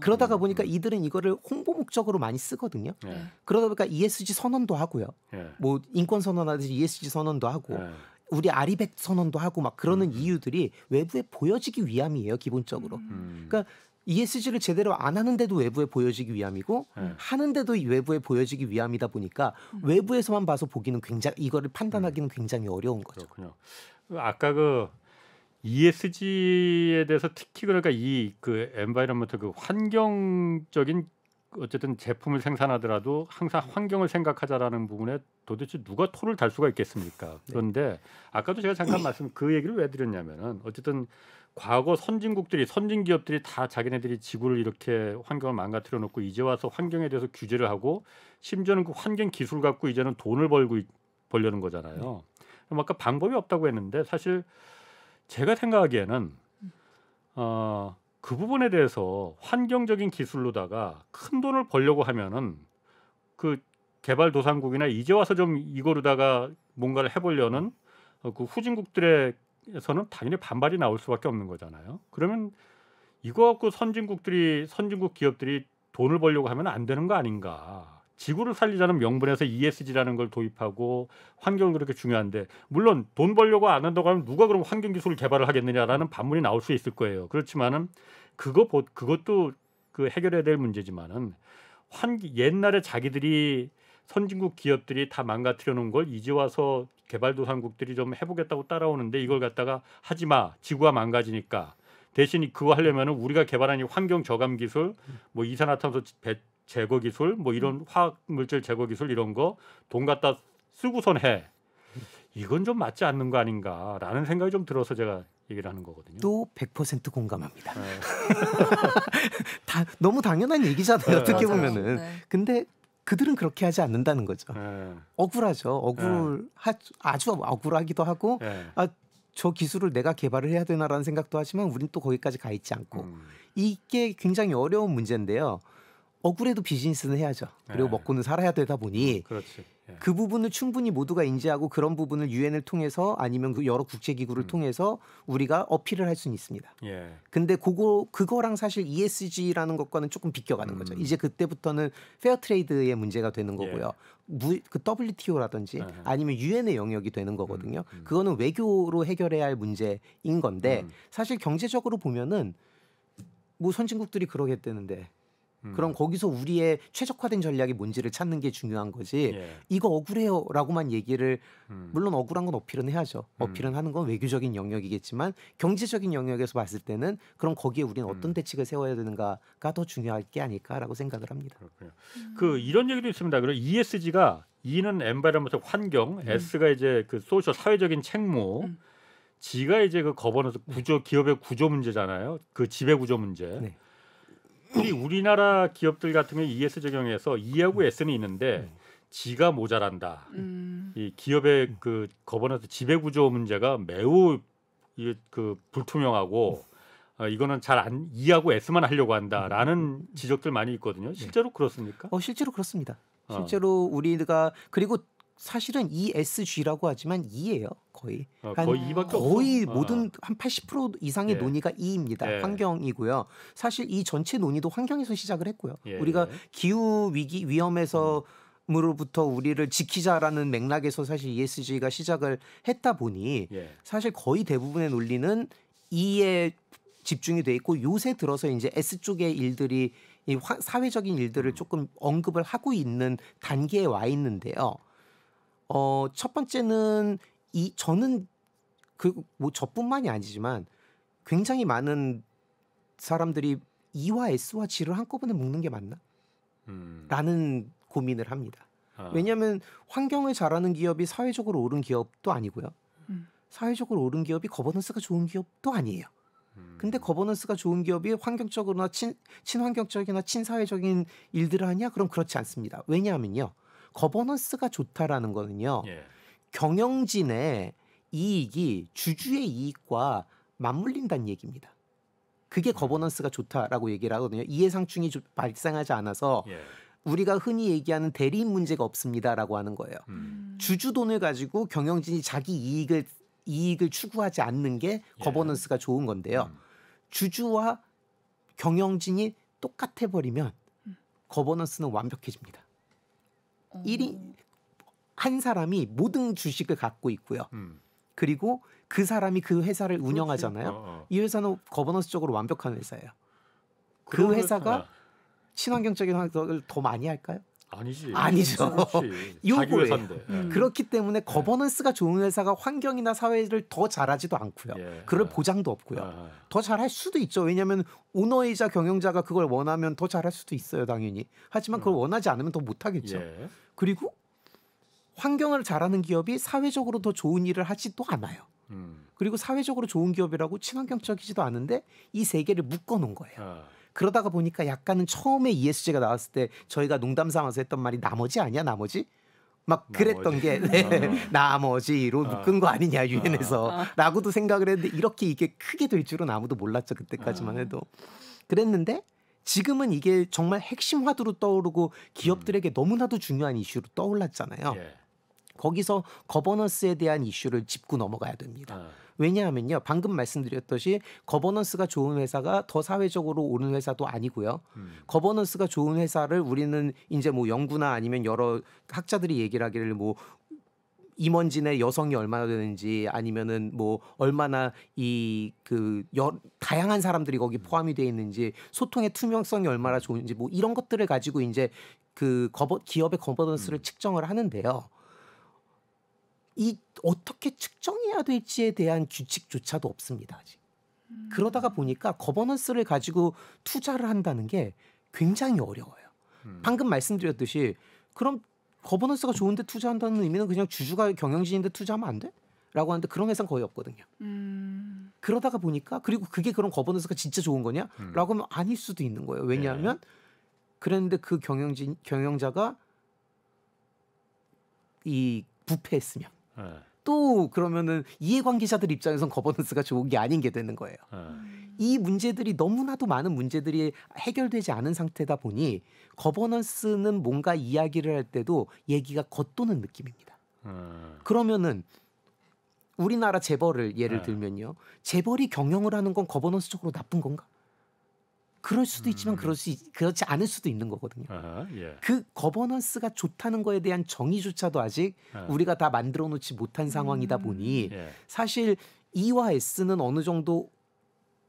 그러다가 보니까 이들은 이거를 홍보 목적으로 많이 쓰거든요. 그러다 보니까 ESG 선언도 하고요. 뭐 인권 선언하듯이 ESG 선언도 하고 우리 아리백 선언도 하고 막 그러는 이유들이 외부에 보여지기 위함이에요. 기본적으로. 그러니까 ESG를 제대로 안 하는데도 외부에 보여지기 위함이고 하는데도 외부에 보여지기 위함이다 보니까 외부에서만 봐서 보기는 굉장히 이거를 판단하기는 굉장히 어려운 거죠. 그렇군요. 아까 그 ESG에 대해서 특히 그러니까 이 그 엔바이러먼트 그 환경적인 어쨌든 제품을 생산하더라도 항상 환경을 생각하자라는 부분에 도대체 누가 토를 달 수가 있겠습니까? 그런데 아까도 제가 잠깐 말씀 그 얘기를 왜 드렸냐면은 어쨌든 과거 선진 기업들이 다 자기네들이 지구를 이렇게 환경을 망가뜨려 놓고 이제 와서 환경에 대해서 규제를 하고 심지어는 그 환경 기술 갖고 이제는 돈을 벌려는 거잖아요. 그럼 아까 방법이 없다고 했는데 사실 제가 생각하기에는 그 부분에 대해서 환경적인 기술로다가 큰 돈을 벌려고 하면은 그 개발도상국이나 이제 와서 좀 이거로다가 뭔가를 해보려는 그 후진국들에서는 당연히 반발이 나올 수밖에 없는 거잖아요. 그러면 이거 갖고 선진국 기업들이 돈을 벌려고 하면 안 되는 거 아닌가? 지구를 살리자는 명분에서 ESG라는 걸 도입하고 환경은 그렇게 중요한데 물론 돈 벌려고 안 한다고 하면 누가 그럼 환경 기술을 개발을 하겠느냐라는 반문이 나올 수 있을 거예요. 그렇지만은 그것도 그 해결해야 될 문제지만은 옛날에 자기들이 선진국 기업들이 다 망가뜨려 놓은 걸 이제 와서 개발도상국들이 좀 해보겠다고 따라오는데 이걸 갖다가 하지 마. 지구가 망가지니까. 대신 그거 하려면은 우리가 개발한 이 환경 저감 기술, 뭐 이산화탄소 제거 기술, 뭐 이런 화학 물질 제거 기술 이런 거 돈 갖다 쓰고선 해. 이건 좀 맞지 않는 거 아닌가라는 생각이 좀 들어서 제가 얘기를 하는 거거든요. 또 100% 공감합니다. 너무 당연한 얘기잖아요. 어떻게 보면은. 근데 그들은 그렇게 하지 않는다는 거죠. 억울하죠. 아주 억울하기도 하고 저 기술을 내가 개발을 해야 되나라는 생각도 하지만 우린 또 거기까지 가 있지 않고 이게 굉장히 어려운 문제인데요. 억울해도 비즈니스는 해야죠. 그리고 먹고는 살아야 되다 보니 그렇지. 그 부분을 충분히 모두가 인지하고 그런 부분을 유엔을 통해서 아니면 그 여러 국제기구를 통해서 우리가 어필을 할 수는 있습니다. 근데 그거랑 사실 ESG라는 것과는 조금 비껴가는 거죠. 이제 그때부터는 페어트레이드의 문제가 되는 거고요. 그 WTO라든지 아니면 유엔의 영역이 되는 거거든요. 그거는 외교로 해결해야 할 문제인 건데 사실 경제적으로 보면은 뭐 선진국들이 그러겠다는데 그럼 거기서 우리의 최적화된 전략이 뭔지를 찾는 게 중요한 거지. 이거 억울해요라고만 얘기를 물론 억울한 건 어필은 해야죠. 어필은 하는 건 외교적인 영역이겠지만 경제적인 영역에서 봤을 때는 그럼 거기에 우리는 어떤 대책을 세워야 되는가가 더 중요할 게 아닐까라고 생각을 합니다. 그렇군요. 그 이런 얘기도 있습니다. 그리고 ESG가 E는 엔바이러먼트 환경, S가 이제 그 소셜 사회적인 책무, G가 이제 그 거버넌스 기업의 구조 문제잖아요. 그 지배 구조 문제. 우리나라 기업들 같은 경우 ESG 경영에서 E하고 S는 있는데 G가 모자란다. 이 기업의 그 거버넌스 지배 구조 문제가 매우 그 불투명하고 이거는 잘 안 E하고 S만 하려고 한다라는 지적들 많이 있거든요. 실제로 그렇습니까? 실제로 그렇습니다. 실제로 우리가 그리고 사실은 ESG라고 하지만 E예요. 거의 거의 모든 한 80% 이상의 논의가 E입니다. 환경이고요. 사실 이 전체 논의도 환경에서 시작을 했고요. 우리가 기후 위험에서 으로부터 우리를 지키자라는 맥락에서 사실 ESG가 시작을 했다 보니 사실 거의 대부분의 논리는 E에 집중이 돼 있고 요새 들어서 이제 S 쪽의 일들이 이 사회적인 일들을 조금 언급을 하고 있는 단계에 와 있는데요. 첫 번째는 저는 뭐 저뿐만이 아니지만 굉장히 많은 사람들이 E와 S와 G를 한꺼번에 묶는 게 맞나? 라는 고민을 합니다. 왜냐하면 환경을 잘하는 기업이 사회적으로 옳은 기업도 아니고요. 사회적으로 옳은 기업이 거버넌스가 좋은 기업도 아니에요. 근데 거버넌스가 좋은 기업이 환경적으로나 친환경적이나 친사회적인 일들을 하냐? 그럼 그렇지 않습니다. 왜냐하면요. 거버넌스가 좋다라는 거는요. 경영진의 이익이 주주의 이익과 맞물린다는 얘기입니다. 그게 거버넌스가 좋다라고 얘기를 하거든요. 이해상충이 발생하지 않아서 우리가 흔히 얘기하는 대리인 문제가 없습니다라고 하는 거예요. 주주돈을 가지고 경영진이 자기 이익을 추구하지 않는 게 거버넌스가 좋은 건데요. 주주와 경영진이 똑같아 버리면 거버넌스는 완벽해집니다. 한 사람이 모든 주식을 갖고 있고요. 그리고 그 사람이 그 회사를 운영하잖아요. 이 회사는 거버넌스적으로 완벽한 회사예요. 그 회사가 친환경적인 활동을 더 많이 할까요? 아니죠. 자기 회사인데. 그렇기 때문에 거버넌스가 좋은 회사가 환경이나 사회를 더 잘하지도 않고요. 그럴 보장도 없고요. 더 잘할 수도 있죠. 왜냐하면 오너이자 경영자가 그걸 원하면 더 잘할 수도 있어요. 당연히. 하지만 그걸 원하지 않으면 더 못하겠죠. 그리고 환경을 잘하는 기업이 사회적으로 더 좋은 일을 하지도 않아요. 그리고 사회적으로 좋은 기업이라고 친환경적이지도 않은데 이 세 개를 묶어놓은 거예요. 그러다가 보니까 약간은 처음에 ESG가 나왔을 때 저희가 농담 삼아서 했던 말이 나머지 아니야 나머지? 막 그랬던 게 나머지로 묶은 거 아니냐 유엔에서 라고도 생각을 했는데 이렇게 이게 크게 될 줄은 아무도 몰랐죠. 그때까지만 해도. 그랬는데 지금은 이게 정말 핵심 화두로 떠오르고 기업들에게 너무나도 중요한 이슈로 떠올랐잖아요. 거기서 거버넌스에 대한 이슈를 짚고 넘어가야 됩니다. 왜냐하면요. 방금 말씀드렸듯이 거버넌스가 좋은 회사가 더 사회적으로 옳은 회사도 아니고요. 거버넌스가 좋은 회사를 우리는 이제 뭐 연구나 아니면 여러 학자들이 얘기를 하기를 뭐 임원진의 여성이 얼마나 되는지 아니면은 뭐 얼마나 다양한 사람들이 거기 포함이 되어 있는지 소통의 투명성이 얼마나 좋은지 뭐 이런 것들을 가지고 이제 기업의 거버넌스를 측정을 하는데요. 이 어떻게 측정해야 될지에 대한 규칙조차도 없습니다. 아직. 그러다가 보니까 거버넌스를 가지고 투자를 한다는 게 굉장히 어려워요. 방금 말씀드렸듯이 그럼 거버넌스가 좋은데 투자한다는 의미는 그냥 주주가 경영진인데 투자하면 안 돼? 라고 하는데 그런 회사는 거의 없거든요. 그러다가 보니까 그리고 그게 그런 거버넌스가 진짜 좋은 거냐? 라고 하면 아닐 수도 있는 거예요. 왜냐하면 그랬는데 그 경영자가 이 부패했으면 또 그러면은 이해관계자들 입장에선 거버넌스가 좋은 게 아닌 게 되는 거예요. 이 문제들이 너무나도 많은 문제들이 해결되지 않은 상태다 보니 거버넌스는 뭔가 이야기를 할 때도 얘기가 겉도는 느낌입니다. 그러면은 우리나라 재벌을 예를 들면요. 재벌이 경영을 하는 건 거버넌스적으로 나쁜 건가? 그럴 수도 있지만 그렇지 않을 수도 있는 거거든요. 그 거버넌스가 좋다는 거에 대한 정의조차도 아직 우리가 다 만들어 놓지 못한 상황이다 보니 사실 E와 S는 어느 정도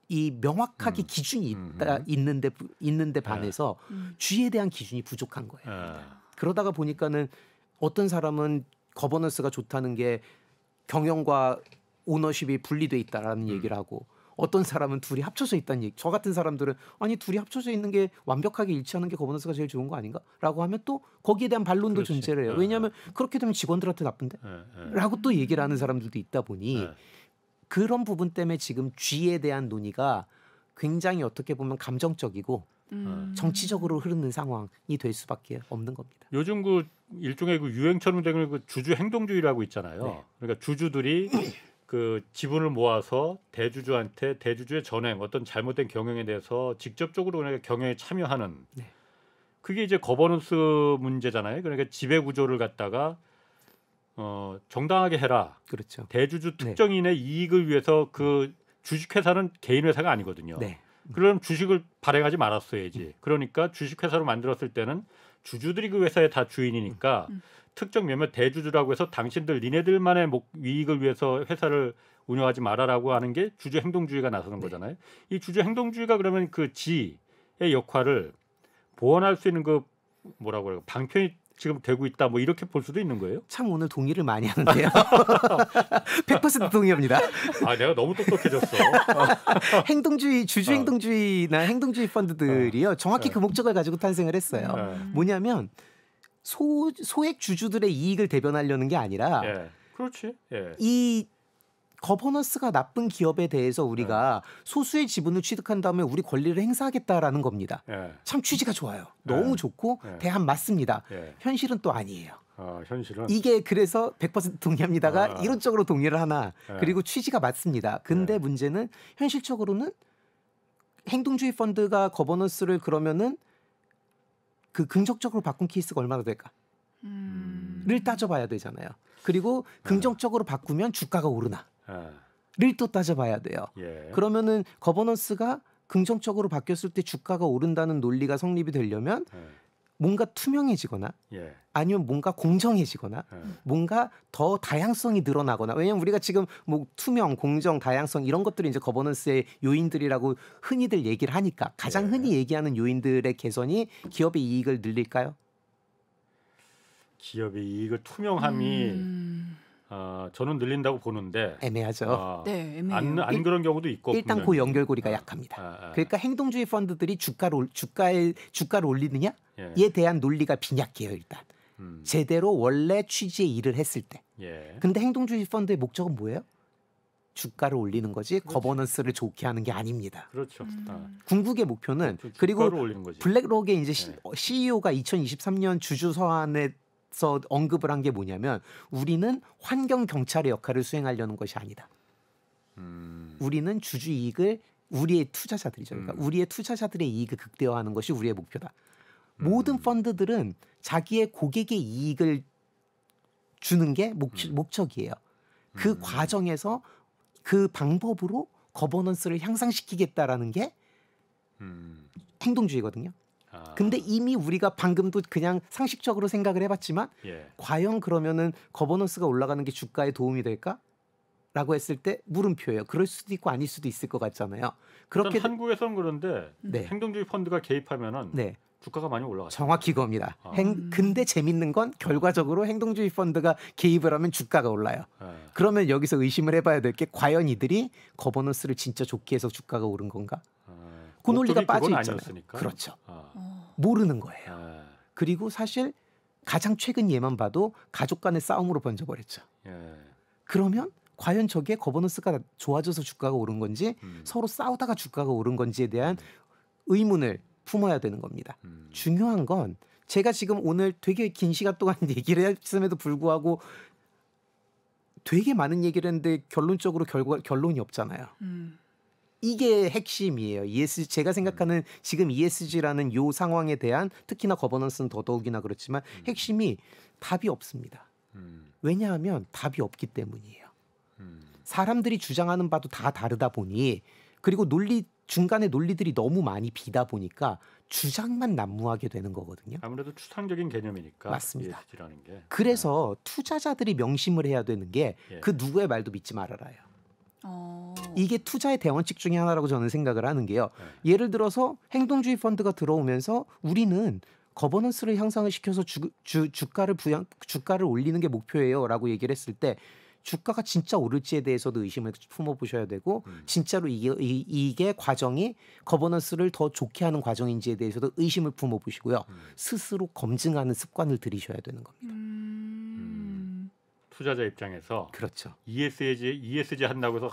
이 명확하게 기준이 있는데 반해서 G에 대한 기준이 부족한 거예요. 그러다가 보니까는 어떤 사람은 거버넌스가 좋다는 게 경영과 오너십이 분리돼 있다라는 얘기를 하고 어떤 사람은 둘이 합쳐져 있다는 얘기. 저 같은 사람들은 아니 둘이 합쳐져 있는 게 완벽하게 일치하는 게 거버넌스가 제일 좋은 거 아닌가? 라고 하면 또 거기에 대한 반론도 존재를 해요. 왜냐하면 그렇게 되면 직원들한테 나쁜데? 라고 또 얘기를 하는 사람들도 있다 보니 그런 부분 때문에 지금 G에 대한 논의가 굉장히 어떻게 보면 감정적이고 정치적으로 흐르는 상황이 될 수밖에 없는 겁니다. 요즘 그 일종의 그 유행처럼 되는 그 주주 행동주의라고 있잖아요. 그러니까 주주들이 그 지분을 모아서 대주주한테 대주주의 전횡 어떤 잘못된 경영에 대해서 직접적으로 그러니까 경영에 참여하는 그게 이제 거버넌스 문제잖아요. 그러니까 지배 구조를 갖다가 정당하게 해라. 그렇죠. 대주주 특정인의 이익을 위해서 그 주식회사는 개인 회사가 아니거든요. 그럼 주식을 발행하지 말았어야지. 그러니까 주식회사로 만들었을 때는 주주들이 그 회사의 다 주인이니까 특정 몇몇 대주주라고 해서 당신들 니네들만의 이익을 위해서 회사를 운영하지 말아라고 하는 게 주주 행동주의가 나서는 거잖아요. 이 주주 행동주의가 그러면 그 G의 역할을 보완할 수 있는 그 뭐라고 그래요? 방편이 지금 되고 있다. 뭐 이렇게 볼 수도 있는 거예요? 참 오늘 동의를 많이 하는데요. 100% 동의합니다. 아, 내가 너무 똑똑해졌어. 행동주의, 주주 행동주의나 행동주의 펀드들이요. 정확히 그 목적을 가지고 탄생을 했어요. 뭐냐면 소액 주주들의 이익을 대변하려는 게 아니라 그렇지. 이 거버넌스가 나쁜 기업에 대해서 우리가 소수의 지분을 취득한 다음에 우리 권리를 행사하겠다라는 겁니다. 참 취지가 좋아요. 너무 좋고 대안 맞습니다. 현실은 또 아니에요. 현실은 이게 그래서 100% 동의합니다가 이론적으로 동의를 하나 그리고 취지가 맞습니다. 근데 문제는 현실적으로는 행동주의 펀드가 거버넌스를 그러면은 그 긍정적으로 바꾼 케이스가 얼마나 될까? 를 따져봐야 되잖아요. 그리고 긍정적으로 바꾸면 주가가 오르나? 를 또 따져봐야 돼요. 그러면은 거버넌스가 긍정적으로 바뀌었을 때 주가가 오른다는 논리가 성립이 되려면 뭔가 투명해지거나 아니면 뭔가 공정해지거나 뭔가 더 다양성이 늘어나거나 왜냐면 우리가 지금 뭐 투명, 공정, 다양성 이런 것들이 이제 거버넌스의 요인들이라고 흔히들 얘기를 하니까 가장 흔히 얘기하는 요인들의 개선이 기업의 이익을 늘릴까요? 기업의 이익을 투명함이 저는 늘린다고 보는데 애매하죠. 네, 애매해요. 안 그런 경우도 있고 일단 그 연결고리가 약합니다. 그러니까 행동주의 펀드들이 주가를 올리느냐에 대한 논리가 빈약해요. 일단 제대로 원래 취지의 일을 했을 때. 근데 행동주의 펀드의 목적은 뭐예요? 주가를 올리는 거지 거버넌스를 좋게 하는 게 아닙니다. 그렇죠. 궁극의 목표는 그리고 블랙록의 이제 CEO가 2023년 주주 서한에서 언급을 한 게 뭐냐면 우리는 환경 경찰의 역할을 수행하려는 것이 아니다. 우리는 주주 이익을 우리의 투자자들이죠. 그러니까 우리의 투자자들의 이익을 극대화하는 것이 우리의 목표다. 모든 펀드들은 자기의 고객의 이익을 주는 게 목적이에요. 그 과정에서 그 방법으로 거버넌스를 향상시키겠다라는 게 행동주의거든요. 근데 이미 우리가 방금도 그냥 상식적으로 생각을 해봤지만 과연 그러면은 거버넌스가 올라가는 게 주가에 도움이 될까? 라고 했을 때 물음표예요. 그럴 수도 있고 아닐 수도 있을 것 같잖아요. 그렇게 한국에서는 그런데 행동주의 펀드가 개입하면은 주가가 많이 올라가요. 정확히 그겁니다. 근데 재밌는 건 결과적으로 행동주의 펀드가 개입을 하면 주가가 올라요. 그러면 여기서 의심을 해봐야 될 게 과연 이들이 거버넌스를 진짜 좋게 해서 주가가 오른 건가? 그 논리가 빠져 있잖아요. 그렇죠. 모르는 거예요. 그리고 사실 가장 최근 예만 봐도 가족 간의 싸움으로 번져버렸죠. 그러면 과연 저게 거버넌스가 좋아져서 주가가 오른 건지 서로 싸우다가 주가가 오른 건지에 대한 의문을 품어야 되는 겁니다. 중요한 건 제가 지금 오늘 되게 긴 시간 동안 얘기를 했음에도 불구하고 되게 많은 얘기를 했는데 결론적으로 결론이 없잖아요. 이게 핵심이에요. 제가 생각하는 지금 ESG라는 요 상황에 대한 특히나 거버넌스는 더더욱이나 그렇지만 핵심이 답이 없습니다. 왜냐하면 답이 없기 때문이에요. 사람들이 주장하는 바도 다 다르다 보니 그리고 중간에 논리들이 너무 많이 비다 보니까 주장만 난무하게 되는 거거든요. 아무래도 추상적인 개념이니까. 맞습니다. ESG라는 게. 그래서 투자자들이 명심을 해야 되는 게 그 누구의 말도 믿지 말아라요. 이게 투자의 대원칙 중에 하나라고 저는 생각을 하는 게요. 예를 들어서 행동주의 펀드가 들어오면서 우리는 거버넌스를 향상을 시켜서 주가를 올리는 게 목표예요라고 얘기를 했을 때 주가가 진짜 오를지에 대해서도 의심을 품어보셔야 되고 진짜로 이게 과정이 거버넌스를 더 좋게 하는 과정인지에 대해서도 의심을 품어보시고요. 스스로 검증하는 습관을 들이셔야 되는 겁니다. 투자자 입장에서 그렇죠. ESG 한다고 해서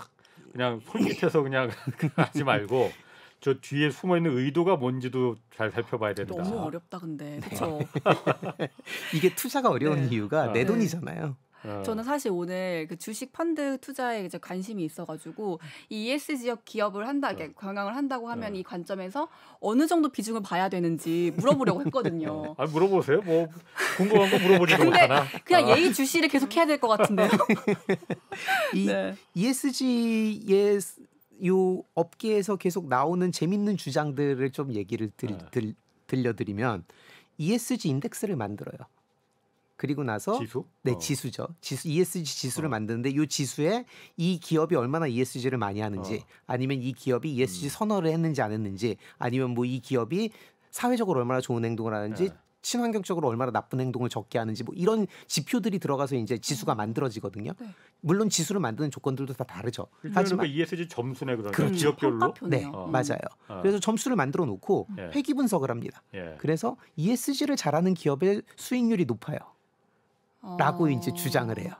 그냥 손밑에서 그냥 하지 말고 저 뒤에 숨어있는 의도가 뭔지도 잘 살펴봐야 된다. 너무 어렵다 근데 그렇죠. 이게 투자가 어려운 이유가 내 돈이잖아요. 저는 사실 오늘 그 주식 펀드 투자에 이제 관심이 있어가지고 이 ESG적 기업을 경영을 한다고 하면 이 관점에서 어느 정도 비중을 봐야 되는지 물어보려고 했거든요. 물어보세요. 뭐 궁금한 거 물어보지도 못하나. 그냥 예의 주시를 계속 해야 될 것 같은데요. ESG의 요 업계에서 계속 나오는 재밌는 주장들을 좀 얘기를 들려드리면 ESG 인덱스를 만들어요. 그리고 나서 지수? 지수죠. ESG 지수를 만드는데 이 지수에 이 기업이 얼마나 ESG를 많이 하는지 아니면 이 기업이 ESG 선언을 했는지 안 했는지 아니면 뭐 이 기업이 사회적으로 얼마나 좋은 행동을 하는지 친환경적으로 얼마나 나쁜 행동을 적게 하는지 뭐 이런 지표들이 들어가서 이제 지수가 만들어지거든요. 물론 지수를 만드는 조건들도 다 다르죠. 하지만 ESG 점수네 그러니까 지역별로. 네, 맞아요. 그래서 점수를 만들어 놓고 회귀 분석을 합니다. 그래서 ESG를 잘하는 기업의 수익률이 높아요. 라고 이제 주장을 해요.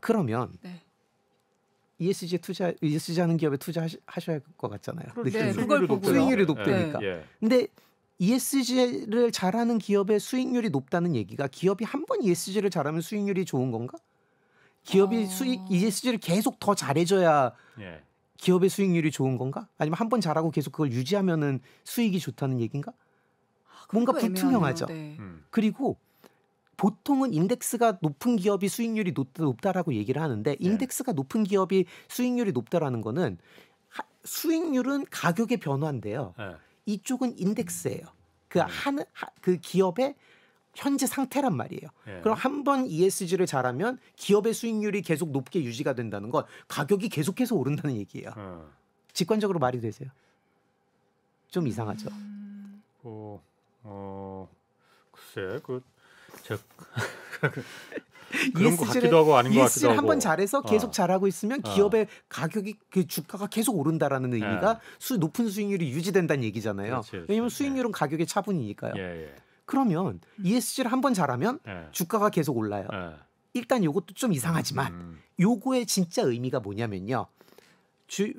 그러면 ESG 하는 기업에 투자하셔야 할 것 같잖아요. 그걸 보고 수익률이 높다니까. 근데 ESG를 잘하는 기업의 수익률이 높다는 얘기가 기업이 한 번 ESG를 잘하면 수익률이 좋은 건가? 기업이 ESG를 계속 더 잘해줘야 예. 기업의 수익률이 좋은 건가? 아니면 한 번 잘하고 계속 그걸 유지하면은 수익이 좋다는 얘기인가? 뭔가 불투명하죠. 네. 그리고 보통은 인덱스가 높은 기업이 수익률이 높다라고 얘기를 하는데 인덱스가 높은 기업이 수익률이 높다라는 거는 수익률은 가격의 변화인데요. 이쪽은 인덱스예요. 그 기업의 현재 상태란 말이에요. 그럼 한 번 ESG를 잘하면 기업의 수익률이 계속 높게 유지가 된다는 건 가격이 계속해서 오른다는 얘기예요. 직관적으로 말이 되세요? 좀 이상하죠. 글쎄, 그런 것 같기도 하고 아닌 것 같기도 하고. ESG를 한번 잘해서 계속 잘하고 있으면 기업의 가격이 그 주가가 계속 오른다라는 의미가 높은 수익률이 유지된다는 얘기잖아요. 그렇지. 왜냐하면 수익률은 가격의 차분이니까요. 그러면 ESG를 한번 잘하면 주가가 계속 올라요. 일단 이것도 좀 이상하지만 요거의 진짜 의미가 뭐냐면요.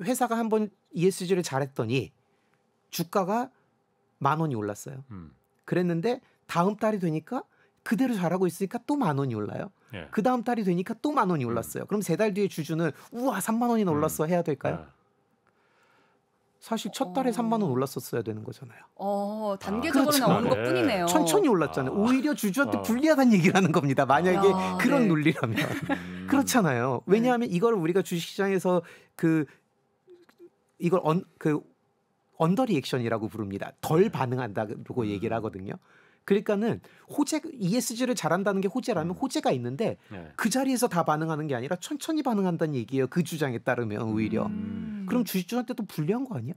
회사가 한번 ESG를 잘했더니 주가가 10,000원이 올랐어요. 그랬는데 다음 달이 되니까 그대로 잘하고 있으니까 또 10,000원이 올라요. 그 다음 달이 되니까 또 10,000원이 올랐어요. 그럼 3달 뒤에 주주는 우와 30,000원이나 올랐어 해야 될까요? 사실 첫 달에 30,000원 올랐었어야 되는 거잖아요. 단계적으로 그렇죠. 나오는 것뿐이네요. 천천히 올랐잖아요. 오히려 주주한테 불리하다는 얘기를 하는 겁니다. 만약에 그런 논리라면. 그렇잖아요. 왜냐하면 이걸 우리가 주식시장에서 이걸 언더 리액션이라고 부릅니다. 덜 반응한다고 얘기를 하거든요. 그러니까는 ESG를 잘한다는 게 호재라면 호재가 있는데 그 자리에서 다 반응하는 게 아니라 천천히 반응한다는 얘기예요. 그 주장에 따르면 오히려. 그럼 주주한테도 불리한 거 아니야?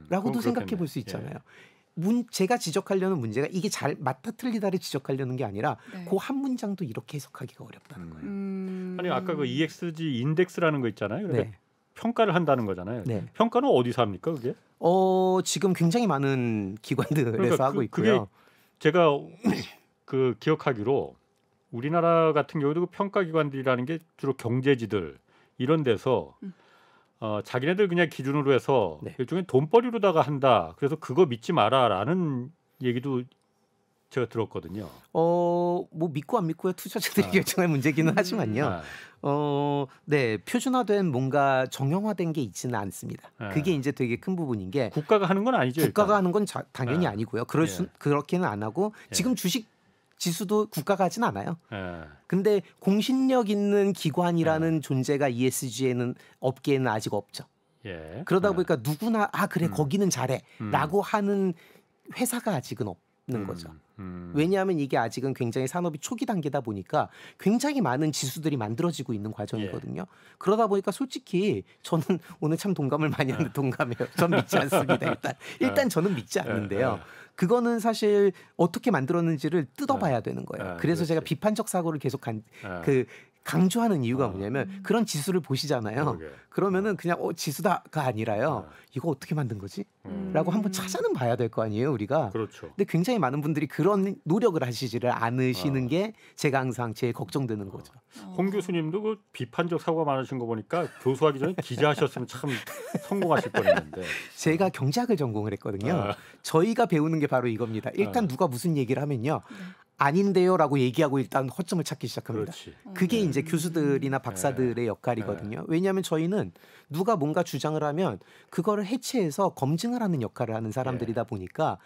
라고도 생각해 볼 수 있잖아요. 제가 지적하려는 문제가 이게 잘 맞다 틀리다를 지적하려는 게 아니라 그 한 문장도 이렇게 해석하기가 어렵다는 거예요. 아니 아까 그 ESG 인덱스라는 거 있잖아요. 그러니까 평가를 한다는 거잖아요. 평가는 어디서 합니까 그게? 지금 굉장히 많은 기관들에서 그러니까 하고 있고요. 그게 제가 기억하기로 우리나라 같은 경우도 평가기관들이라는 게 주로 경제지들 이런 데서 자기네들 그냥 기준으로 해서 일종의 돈벌이로다가 한다. 그래서 그거 믿지 마라라는 얘기도 제가 들었거든요. 뭐 믿고 안 믿고의 투자자들이 결정할 문제기는 하지만요. 표준화된 뭔가 정형화된 게 있지는 않습니다. 그게 이제 되게 큰 부분인 게 국가가 하는 건 아니죠. 국가가 일단. 하는 건 당연히 아니고요. 그렇게는 안 하고 지금 주식 지수도 국가가 하진 않아요. 근데 공신력 있는 기관이라는 존재가 ESG에는 업계에는 아직 없죠. 그러다 보니까 누구나 그래 거기는 잘해라고 하는 회사가 아직은 없는 거죠. 왜냐하면 이게 아직은 굉장히 산업이 초기 단계다 보니까 굉장히 많은 지수들이 만들어지고 있는 과정이거든요. 그러다 보니까 솔직히 저는 오늘 참 동감을 많이 하는데 동감해요. 전 믿지 않습니다. 일단 저는 믿지 않는데요. 그거는 사실 어떻게 만들었는지를 뜯어봐야 되는 거예요. 그래서 그렇지. 제가 비판적 사고를 계속 강조하는 이유가 뭐냐면 그런 지수를 보시잖아요. 그러면은 그냥 지수다가 아니라요. 이거 어떻게 만든 거지? 라고 한번 찾아는 봐야 될 거 아니에요, 우리가. 그렇죠. 근데 굉장히 많은 분들이 그런 노력을 하시지를 않으시는 게 제가 항상 제일 걱정되는 거죠. 홍 교수님도 그 비판적 사고가 많으신 거 보니까 교수하기 전에 기자하셨으면 참 성공하실 뻔했는데. 제가 경제학을 전공을 했거든요. 저희가 배우는 게 바로 이겁니다. 일단 누가 무슨 얘기를 하면요. 아닌데요라고 얘기하고 일단 허점을 찾기 시작합니다. 그게 이제 교수들이나 박사들의 역할이거든요. 왜냐하면 저희는 누가 뭔가 주장을 하면 그거를 해체해서 검증을 하는 역할을 하는 사람들이다 보니까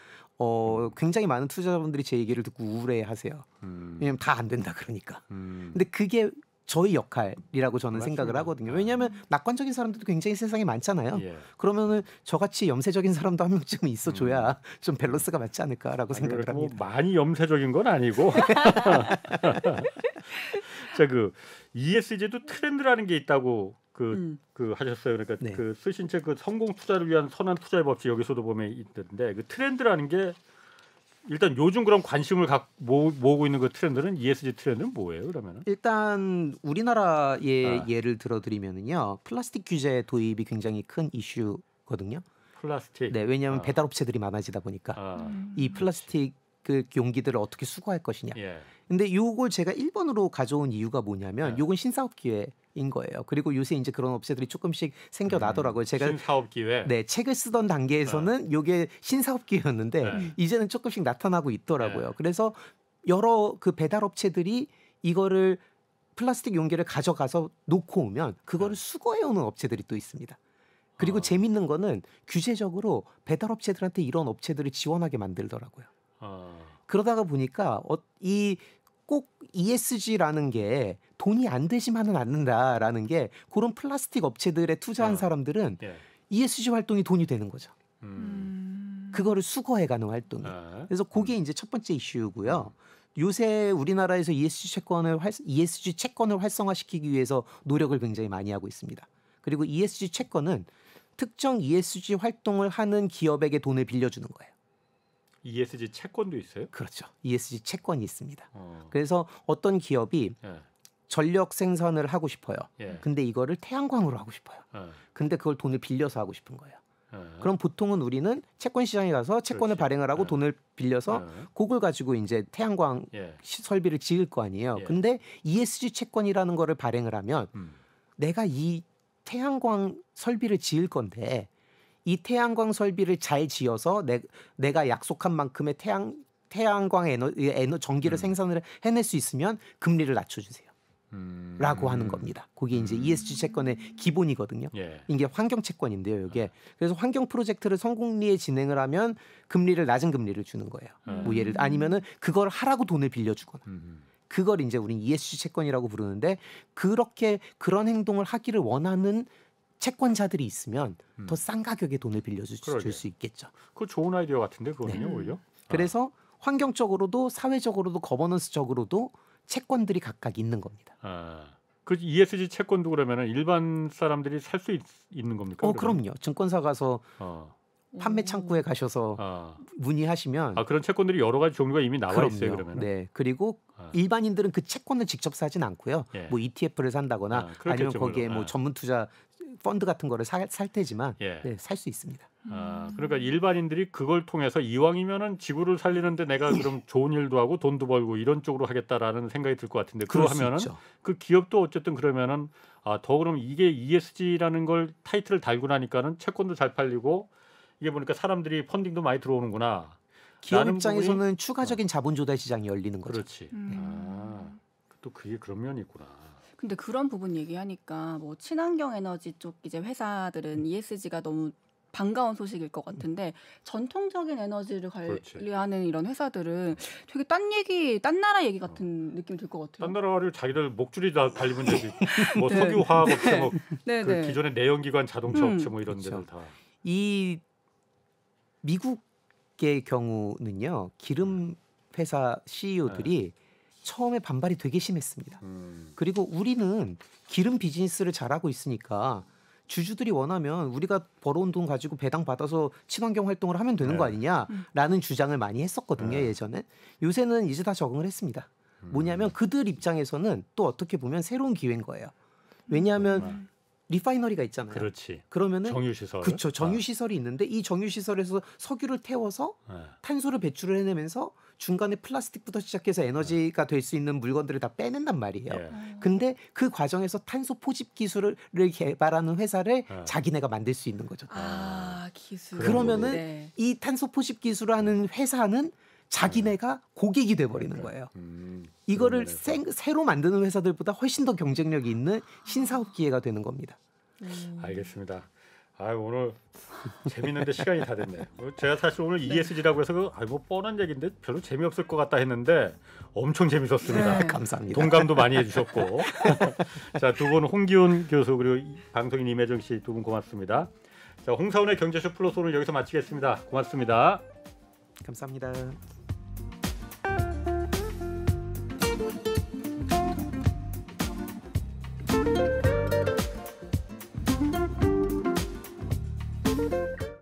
굉장히 많은 투자자분들이 제 얘기를 듣고 우울해하세요. 왜냐하면 다 안 된다 그러니까. 근데 그게 저희 역할이라고 저는 생각을 하거든요. 왜냐하면 낙관적인 사람들도 굉장히 세상에 많잖아요. 그러면은 저같이 염세적인 사람도 한 명쯤 있어줘야 좀 밸런스가 맞지 않을까라고 생각을 합니다. 뭐 많이 염세적인 건 아니고. 자, ESG도 트렌드라는 게 있다고 하셨어요. 그러니까 그 쓰신 책 성공 투자를 위한 선한 투자의 법칙 여기서도 보면 있던데 그 트렌드라는 게 일단 요즘 그런 관심을 모으고 있는 그 트렌드는 ESG 트렌드는 뭐예요? 그러면은 일단 우리나라의 예를 들어드리면은요, 플라스틱 규제 도입이 굉장히 큰 이슈거든요. 플라스틱. 왜냐하면 배달업체들이 많아지다 보니까 이 플라스틱 그 용기들을 어떻게 수거할 것이냐. 근데 요걸 제가 1번으로 가져온 이유가 뭐냐면 요건 신사업 기회인 거예요. 그리고 요새 이제 그런 업체들이 조금씩 생겨나더라고요. 제가 신사업 기회. 네, 책을 쓰던 단계에서는 요게 신사업 기회였는데 이제는 조금씩 나타나고 있더라고요. 그래서 여러 그 배달 업체들이 이거를 플라스틱 용기를 가져가서 놓고 오면 그거를 수거해 오는 업체들이 또 있습니다. 그리고 재밌는 거는 규제적으로 배달 업체들한테 이런 업체들을 지원하게 만들더라고요. 그러다가 보니까 이 꼭 ESG라는 게 돈이 안 되지만은 않는다라는 게 그런 플라스틱 업체들에 투자한 사람들은 ESG 활동이 돈이 되는 거죠. 그거를 수거해가는 활동이. 그래서 그게 이제 첫 번째 이슈고요. 요새 우리나라에서 ESG 채권을 활성화시키기 위해서 노력을 굉장히 많이 하고 있습니다. 그리고 ESG 채권은 특정 ESG 활동을 하는 기업에게 돈을 빌려주는 거예요. ESG 채권도 있어요? 그렇죠. ESG 채권이 있습니다. 그래서 어떤 기업이 전력 생산을 하고 싶어요. 근데 이거를 태양광으로 하고 싶어요. 근데 그걸 돈을 빌려서 하고 싶은 거예요. 그럼 보통은 우리는 채권 시장에 가서 채권을 발행을 하고 돈을 빌려서 그걸 가지고 이제 태양광 설비를 지을 거 아니에요. 근데 ESG 채권이라는 거를 발행을 하면 내가 이 태양광 설비를 지을 건데 이 태양광 설비를 잘 지어서 내가 약속한 만큼의 태양광 전기를 생산을 해낼 수 있으면 금리를 낮춰주세요. 라고 하는 겁니다. 그게 이제 ESG 채권의 기본이거든요. 이게 환경 채권인데요, 이게. 그래서 환경 프로젝트를 성공리에 진행을 하면 낮은 금리를 주는 거예요. 뭐 예를 아니면은 그걸 하라고 돈을 빌려주거나. 그걸 이제 우리는 ESG 채권이라고 부르는데 그런 행동을 하기를 원하는 채권자들이 있으면 더 싼 가격에 돈을 빌려줄 수 있겠죠. 그거 좋은 아이디어 같은데 그거는요, 오히려. 그래서 환경적으로도 사회적으로도 거버넌스적으로도 채권들이 각각 있는 겁니다. 그 ESG 채권도 그러면은 일반 사람들이 살 수 있는 겁니까? 그럼요. 증권사 가서 판매 창구에 가셔서 문의하시면 그런 채권들이 여러 가지 종류가 이미 나와 그럼요. 있어요, 그러면. 네. 그리고 일반인들은 그 채권을 직접 사진 않고요. 뭐 ETF를 산다거나 아니면 거기에 뭐 전문 투자 펀드 같은 거를 살 테지만 살 수 있습니다. 그러니까 일반인들이 그걸 통해서 이왕이면은 지구를 살리는데 내가 그럼 좋은 일도 하고 돈도 벌고 이런 쪽으로 하겠다라는 생각이 들 것 같은데 그거 하면은 그 기업도 어쨌든 그러면은 더 그럼 이게 ESG라는 걸 타이틀을 달고 나니까는 채권도 잘 팔리고 이게 보니까 사람들이 펀딩도 많이 들어오는구나. 기업 입장에서는 추가적인 자본 조달 시장이 열리는 거죠. 그렇지. 또 그게 그런 면이 있구나. 근데 그런 부분 얘기하니까 뭐 친환경 에너지 쪽 이제 회사들은 ESG가 너무 반가운 소식일 것 같은데 전통적인 에너지를 관리하는 이런 회사들은 되게 딴 나라 얘기 같은 느낌이 들 것 같아요. 딴 나라를 자기들 목줄이 다 달리면 되지. 뭐 석유 화학 업체 뭐 그 기존의 내연기관 자동차 업체 뭐 이런 데들 다. 이 미국의 경우는요. 기름 회사 CEO들이 처음에 반발이 되게 심했습니다. 그리고 우리는 기름 비즈니스를 잘하고 있으니까 주주들이 원하면 우리가 벌어온 돈 가지고 배당 받아서 친환경 활동을 하면 되는 거 아니냐라는 주장을 많이 했었거든요. 예전에. 요새는 이제 다 적응을 했습니다. 뭐냐면 그들 입장에서는 또 어떻게 보면 새로운 기회인 거예요. 왜냐하면 리파이너리가 있잖아요. 그렇지. 그러면은 정유시설. 그렇죠. 정유시설이 있는데 이 정유시설에서 석유를 태워서 탄소를 배출을 해내면서 중간에 플라스틱부터 시작해서 에너지가 될 수 있는 물건들을 다 빼낸단 말이에요. 근데 그 과정에서 탄소 포집 기술을 개발하는 회사를 자기네가 만들 수 있는 거죠. 기술. 그러면은 이 탄소 포집 기술을 하는 회사는 자기네가 고객이 돼버리는 거예요. 이거를 새로 만드는 회사들보다 훨씬 더 경쟁력이 있는 신사업 기회가 되는 겁니다. 알겠습니다. 오늘 재밌는데 시간이 다 됐네. 제가 사실 오늘 ESG라고 해서 뭐 뻔한 얘기인데 별로 재미없을 것 같다 했는데 엄청 재밌었습니다. 감사합니다. 동감도 많이 해주셨고. 자, 두 분 홍기훈 교수 그리고 방송인 임혜정 씨 두 분 고맙습니다. 자, 홍사훈의 경제쇼 플러스 오늘 여기서 마치겠습니다. 고맙습니다. 감사합니다.